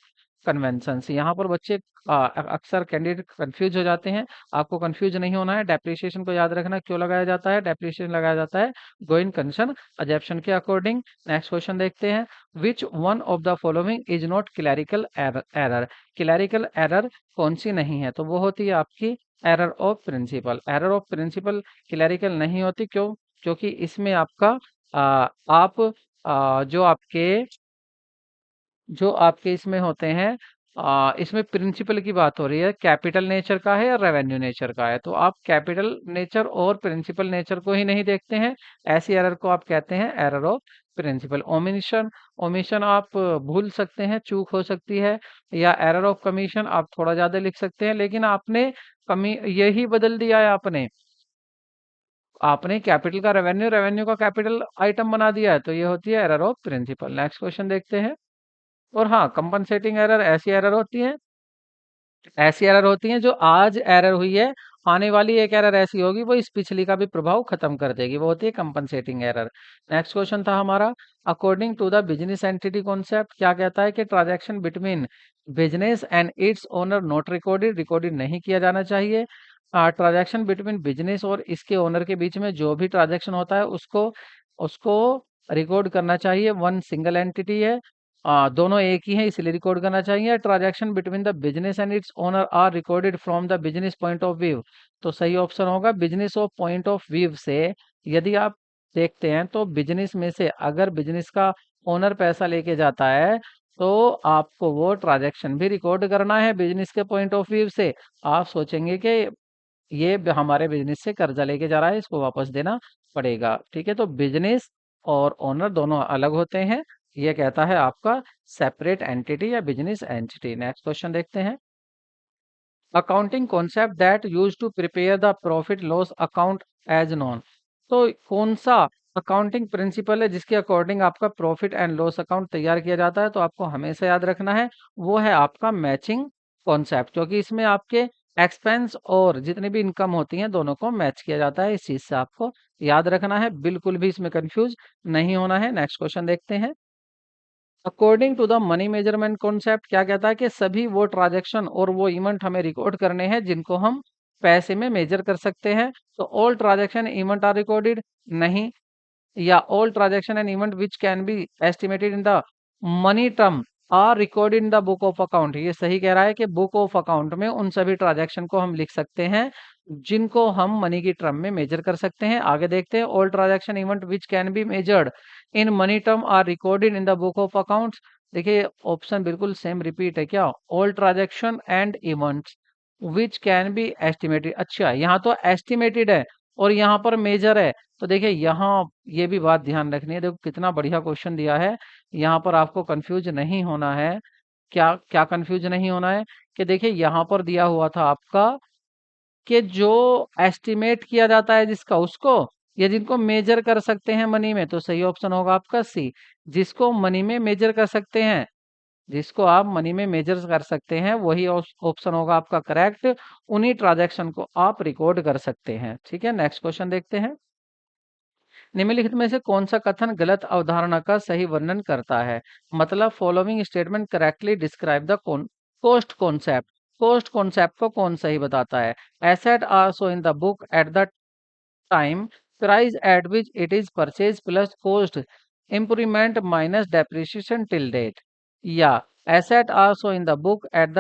कन्वेंशंस। यहाँ पर बच्चे अक्सर कैंडिडेट कंफ्यूज हो जाते हैं, आपको कंफ्यूज नहीं होना है। डेप्रिसिएशन को याद रखना क्यों लगाया जाता है, डेप्रिसिएशन लगाया जाता है गोइंग कंसर्न अजम्पशन के अकॉर्डिंग। नेक्स्ट क्वेश्चन देखते हैं। Which one of the following is not clerical error? Clerical error कौन सी नहीं है? तो वो होती है आपकी error of principle. Error of principle clerical नहीं होती, क्यों? क्योंकि इसमें आपका आप जो आपके इसमें होते हैं, इसमें प्रिंसिपल की बात हो रही है, कैपिटल नेचर का है या रेवेन्यू नेचर का है? तो आप कैपिटल नेचर और प्रिंसिपल नेचर को ही नहीं देखते हैं, ऐसी एरर को आप कहते हैं error of principle. Omission, omission आप भूल सकते हैं, चूक हो सकती है। या एरर ऑफ कमीशन, आप थोड़ा ज्यादा लिख सकते हैं, लेकिन आपने कमी यही बदल दिया है, आपने आपने कैपिटल का रेवेन्यू, रेवेन्यू का कैपिटल आइटम बना दिया है, तो ये होती है error of principle. Next question देखते हैं। और हाँ, कंपनसेटिंग एरर ऐसी एरर होती हैं जो आज एरर हुई है, आने वाली एक एरर ऐसी होगी वो इस पिछली का भी प्रभाव खत्म कर देगी, वो होती है कंपनसेटिंग एरर। नेक्स्ट क्वेश्चन था हमारा, according to the business entity concept क्या कहता है? कि transaction between business and its owner not recorded, recorded नहीं किया जाना चाहिए। ट्रांजैक्शन बिटवीन बिजनेस और इसके ओनर के बीच में जो भी ट्रांजैक्शन होता है उसको उसको रिकॉर्ड करना चाहिए, वन सिंगल एंटिटी है, दोनों एक ही हैं इसलिए रिकॉर्ड करना चाहिए। Transaction between the business and its owner are recorded from the business point of view. तो सही ऑप्शन होगा business of point of view से। यदि आप देखते हैं तो बिजनेस में से अगर बिजनेस का ओनर पैसा लेके जाता है तो आपको वो ट्रांजैक्शन भी रिकॉर्ड करना है बिजनेस के पॉइंट ऑफ व्यू से। आप सोचेंगे कि ये हमारे बिजनेस से कर्जा लेके जा रहा है, इसको वापस देना पड़ेगा। ठीक है, तो बिजनेस और ओनर दोनों अलग होते हैं, ये कहता है आपका सेपरेट एंटिटी या बिजनेस एंटिटी। नेक्स्ट क्वेश्चन देखते हैं। Accounting concept that use to prepare the profit loss account as known. तो कौन सा अकाउंटिंग प्रिंसिपल है जिसके अकॉर्डिंग आपका प्रॉफिट एंड लॉस अकाउंट तैयार किया जाता है? तो आपको हमेशा याद रखना है वो है आपका मैचिंग कॉन्सेप्ट, क्योंकि इसमें आपके एक्सपेंस और जितनी भी इनकम होती हैं दोनों को मैच किया जाता है। इस चीज से आपको याद रखना है, बिल्कुल भी इसमें कंफ्यूज नहीं होना है। नेक्स्ट क्वेश्चन देखते हैं। According to the money measurement concept क्या कहता है? कि सभी वो ट्रांजैक्शन और वो इवेंट हमें रिकॉर्ड करने हैं जिनको हम पैसे में मेजर कर सकते हैं। तो all transaction event are recorded, नहीं। या all transaction and event which can be estimated in the money term are recorded in the book of account. ये सही कह रहा है कि बुक ऑफ अकाउंट में उन सभी ट्रांजैक्शन को हम लिख सकते हैं जिनको हम मनी की टर्म में मेजर कर सकते हैं। आगे देखते हैं। All transaction event which can be measured in money term are recorded in the book of accounts. देखिए ऑप्शन बिल्कुल सेम रिपीट है क्या? All transaction and events which can be estimated. अच्छा, यहाँ तो एस्टिमेटेड है और यहाँ पर मेजर है। तो देखिए यहाँ ये भी बात ध्यान रखनी है, देखो कितना बढ़िया क्वेश्चन दिया है, यहाँ पर आपको कंफ्यूज नहीं होना है। क्या क्या कंफ्यूज नहीं होना है कि देखिए यहाँ पर दिया हुआ था आपका कि जो एस्टिमेट किया जाता है जिसका उसको, या जिनको मेजर कर सकते हैं मनी में, तो सही ऑप्शन होगा आपका सी। जिसको मनी में मेजर कर सकते हैं, जिसको आप मनी में मेजर कर सकते हैं वही ऑप्शन होगा आपका करेक्ट। उन्हीं ट्रांजैक्शन को आप रिकॉर्ड कर सकते हैं। ठीक है, नेक्स्ट क्वेश्चन देखते हैं। निम्नलिखित में से कौन सा कथन गलत अवधारणा का सही वर्णन करता है? मतलब following statement correctly describe the cost concept. Cost concept को कौन सही बताता है? Asset are so in the book at the time price at which it is purchase plus cost improvement minus depreciation till date, या asset are so in the book at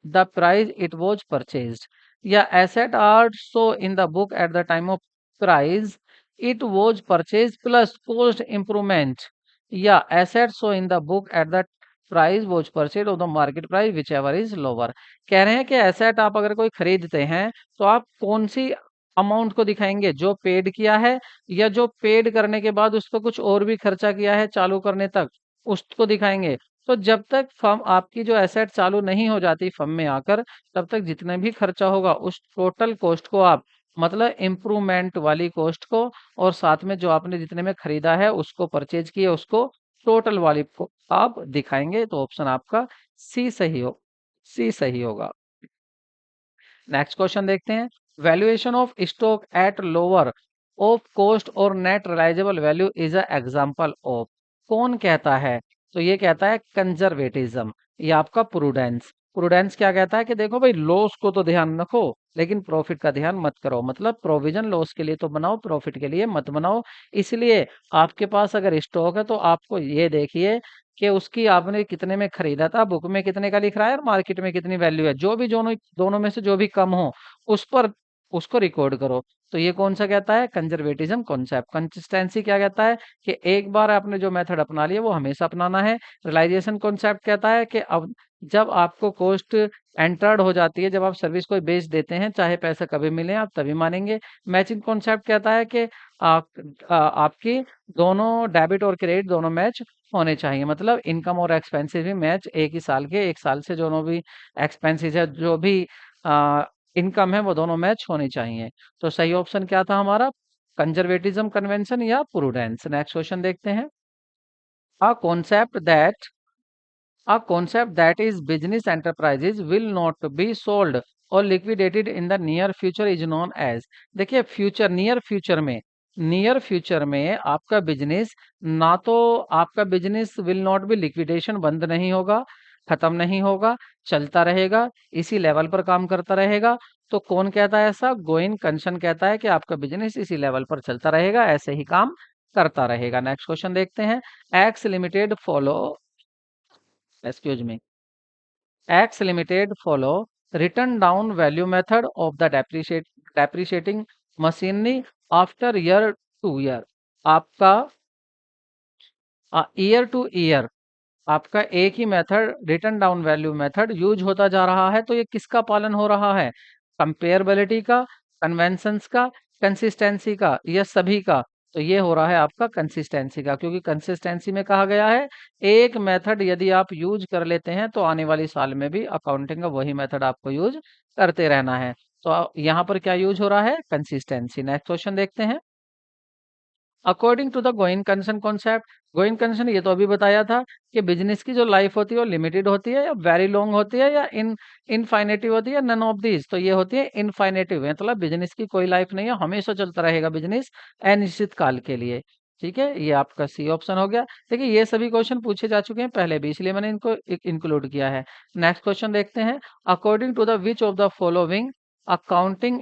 the price it was purchased, या asset are so in the book at the time of price it was purchased plus cost improvement, या asset so in the book at the price was purchased of the market price whichever is lower। कह रहे हैं कि asset आप अगर कोई खरीदते हैं तो आप कौन सी अमाउंट को दिखाएंगे, जो पेड किया है या जो पेड करने के बाद उस पर कुछ और भी खर्चा किया है चालू करने तक, उसको दिखाएंगे। तो जब तक फर्म आपकी जो एसेट चालू नहीं हो जाती फर्म में आकर, तब तक जितना भी खर्चा होगा उस टोटल कॉस्ट को आप, मतलब इम्प्रूवमेंट वाली कॉस्ट को, और साथ में जो आपने जितने में खरीदा है उसको परचेज किया उसको, टोटल वाली को आप दिखाएंगे। तो ऑप्शन आपका सी सही हो, सी सही होगा। नेक्स्ट क्वेश्चन देखते हैं। Valuation of stock at lower of cost or net realisable value is a example of. कौन कहता है? तो ये कहता है कंजर्वेटिज्म, ये आपका प्रूडेंस। प्रूडेंस क्या कहता है कि देखो भाई, लॉस को तो ध्यान रखो लेकिन प्रॉफिट का ध्यान मत करो, मतलब प्रोविजन लॉस के लिए तो बनाओ, प्रॉफिट के लिए मत बनाओ। इसलिए आपके पास अगर स्टॉक है तो आपको ये देखिए कि उसकी आपने कितने में खरीदा था, बुक में कितने का लिख रहा है और मार्केट में कितनी वैल्यू है, जो भी दोनों दोनों में से जो भी कम हो उस पर उसको रिकॉर्ड करो। तो ये कौन सा कहता है? Conservatism concept. कंसिस्टेंसी क्या कहता है कि एक बार आपने जो मेथड अपना लिया वो हमेशा अपनाना है। रियलाइजेशन कॉन्सेप्ट कहता है कि अब जब आपको कॉस्ट एंटर्ड हो जाती है, जब आप सर्विस को बेच देते हैं, चाहे पैसा कभी मिले आप तभी मानेंगे। मैचिंग कॉन्सेप्ट कहता है कि आपकी दोनों डेबिट और क्रेडिट दोनों मैच होने चाहिए, मतलब इनकम और एक्सपेंसेस भी मैच, एक ही साल के, एक साल से दोनों भी एक्सपेंसेस है, जो भी इनकम है वो दोनों मैच होनी चाहिए। तो सही ऑप्शन क्या था हमारा? कंजर्वेटिज्म कन्वेंशन या प्रूडेंस। नेक्स्ट क्वेश्चन देखते हैं। A concept that A concept that is business enterprises will not be sold or liquidated in the near future is known as। देखिए फ्यूचर, नियर फ्यूचर में आपका business, ना तो आपका business will not be liquidation, बंद नहीं होगा, खत्म नहीं होगा, चलता रहेगा, इसी लेवल पर काम करता रहेगा। तो कौन कहता है ऐसा? गोइन कंसन कहता है कि आपका बिजनेस इसी लेवल पर चलता रहेगा, ऐसे ही काम करता रहेगा। नेक्स्ट क्वेश्चन देखते हैं। X limited follow, excuse me, X Limited follow written down value method of the depreciating machinery after year to year। आपका ईयर टू ईयर आपका एक ही method, written down value method use होता जा रहा है। तो ये किसका पालन हो रहा है? कंपेयरबिलिटी का, कन्वेंशंस का, कंसिस्टेंसी का, या सभी का? तो ये हो रहा है आपका कंसिस्टेंसी का, क्योंकि कंसिस्टेंसी में कहा गया है एक मेथड यदि आप यूज कर लेते हैं तो आने वाली साल में भी अकाउंटिंग का वही मेथड आपको यूज करते रहना है। तो यहाँ पर क्या यूज हो रहा है? कंसिस्टेंसी। नेक्स्ट क्वेश्चन देखते हैं। According to the going concern concept, going concern ये तो अभी बताया था कि बिजनेस की जो लाइफ होती है वो लिमिटेड होती है या वेरी लॉन्ग होती है या इनफाइनेटिव होती है, नन ऑफ दीज। तो ये होती है इनफाइनेटिव, मतलब बिजनेस की कोई लाइफ नहीं है, हमेशा चलता रहेगा बिजनेस अनिश्चित काल के लिए। ठीक है, ये आपका सी ऑप्शन हो गया। देखिए ये सभी क्वेश्चन पूछे जा चुके हैं पहले भी, इसलिए मैंने इनको इंक्लूड किया है। नेक्स्ट क्वेश्चन देखते हैं। According to the which of the following accounting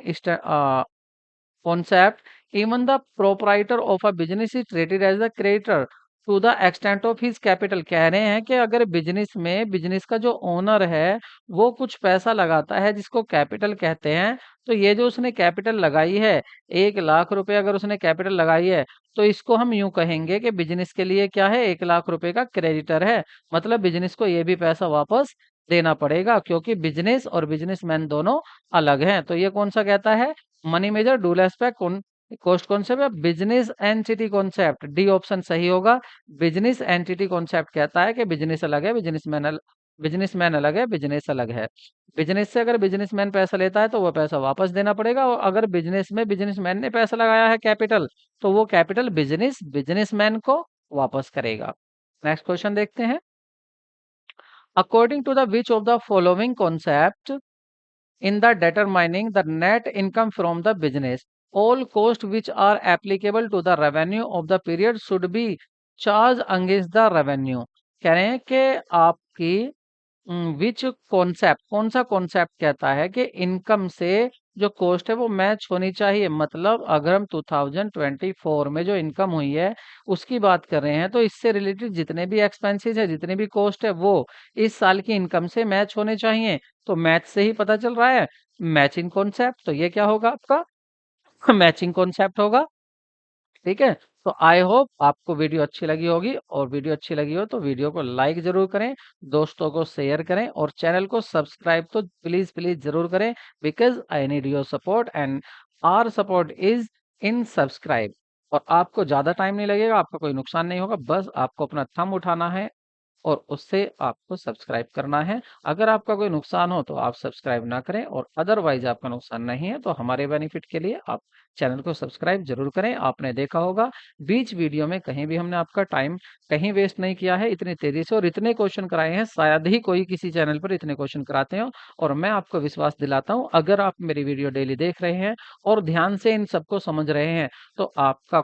concept, even the proprietor of a business is treated as a creditor to the extent of his capital। कह रहे हैं कि अगर बिजनेस में बिजनेस का जो ओनर है वो कुछ पैसा लगाता है जिसको कैपिटल कहते हैं, तो ये जो उसने कैपिटल लगाई है, 1 लाख रुपए अगर उसने कैपिटल लगाई है, तो इसको हम यूं कहेंगे कि बिजनेस के लिए क्या है, 1 लाख रुपए का क्रेडिटर है। मतलब बिजनेस को ये भी पैसा वापस देना पड़ेगा, क्योंकि बिजनेस और बिजनेसमैन दोनों अलग हैं। तो ये कौन सा कहता है? Money measure dual aspect cost concept या business entity concept. D option सही होगा। बिजनेस एंटिटी कॉन्सेप्ट कहता है कि बिजनेस अलग है, बिजनेसमैन अलग, बिजनेसमैन अलग है, बिजनेस अलग है। बिजनेस से अगर बिजनेसमैन पैसा लेता है तो वो पैसा वापस देना पड़ेगा, और अगर बिजनेस में बिजनेसमैन ने पैसा लगाया है कैपिटल, तो वो कैपिटल बिजनेस बिजनेसमैन को वापस करेगा। नेक्स्ट क्वेश्चन देखते हैं। According to the which of the following concept in the determining the net income from the business, all costs which are applicable to the revenue of the period should be charged against the revenue। कह रहे हैं कि आपकी विच concept, कौन सा concept कहता है कि इनकम से जो कॉस्ट है वो मैच होनी चाहिए। मतलब अगर हम 2024 में जो इनकम हुई है उसकी बात कर रहे हैं, तो इससे रिलेटेड जितने भी एक्सपेंसेस है, जितने भी कॉस्ट है, वो इस साल की इनकम से मैच होने चाहिए। तो मैच से ही पता चल रहा है, मैचिंग कॉन्सेप्ट। तो ये क्या होगा आपका? मैचिंग कॉन्सेप्ट होगा। ठीक है। तो आई होप आपको वीडियो अच्छी लगी होगी, और वीडियो अच्छी लगी हो तो वीडियो को लाइक जरूर करें, दोस्तों को शेयर करें, और चैनल को सब्सक्राइब तो प्लीज प्लीज जरूर करें, because I need your support and our support is in subscribe. और आपको ज्यादा टाइम नहीं लगेगा, आपका कोई नुकसान नहीं होगा, बस आपको अपना थंब उठाना है और उससे आपको सब्सक्राइब करना है। अगर आपका कोई नुकसान हो तो आप सब्सक्राइब ना करें, और अदरवाइज आपका नुकसान नहीं है तो हमारे बेनिफिट के लिए आप चैनल को सब्सक्राइब जरूर करें। आपने देखा होगा बीच वीडियो में कहीं भी हमने आपका टाइम कहीं वेस्ट नहीं किया है, इतनी तेजी से और इतने क्वेश्चन कराए हैं, शायद ही कोई किसी चैनल पर इतने क्वेश्चन कराते हो। और मैं आपको विश्वास दिलाता हूं, अगर आप मेरी वीडियो डेली देख रहे हैं और ध्यान से इन सबको समझ रहे हैं, तो आपका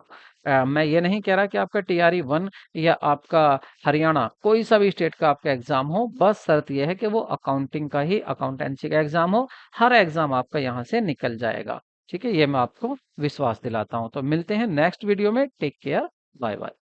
मैं ये नहीं कह रहा कि आपका टीआरई 1 या आपका हरियाणा कोई सा भी स्टेट का आपका एग्जाम हो, बस शर्त यह है कि वो अकाउंटिंग का ही, अकाउंटेंसी का एग्जाम हो। हर एग्जाम आपका यहाँ से निकल जाएगा। ठीक है, ये मैं आपको विश्वास दिलाता हूँ। तो मिलते हैं नेक्स्ट वीडियो में। Take care, bye bye.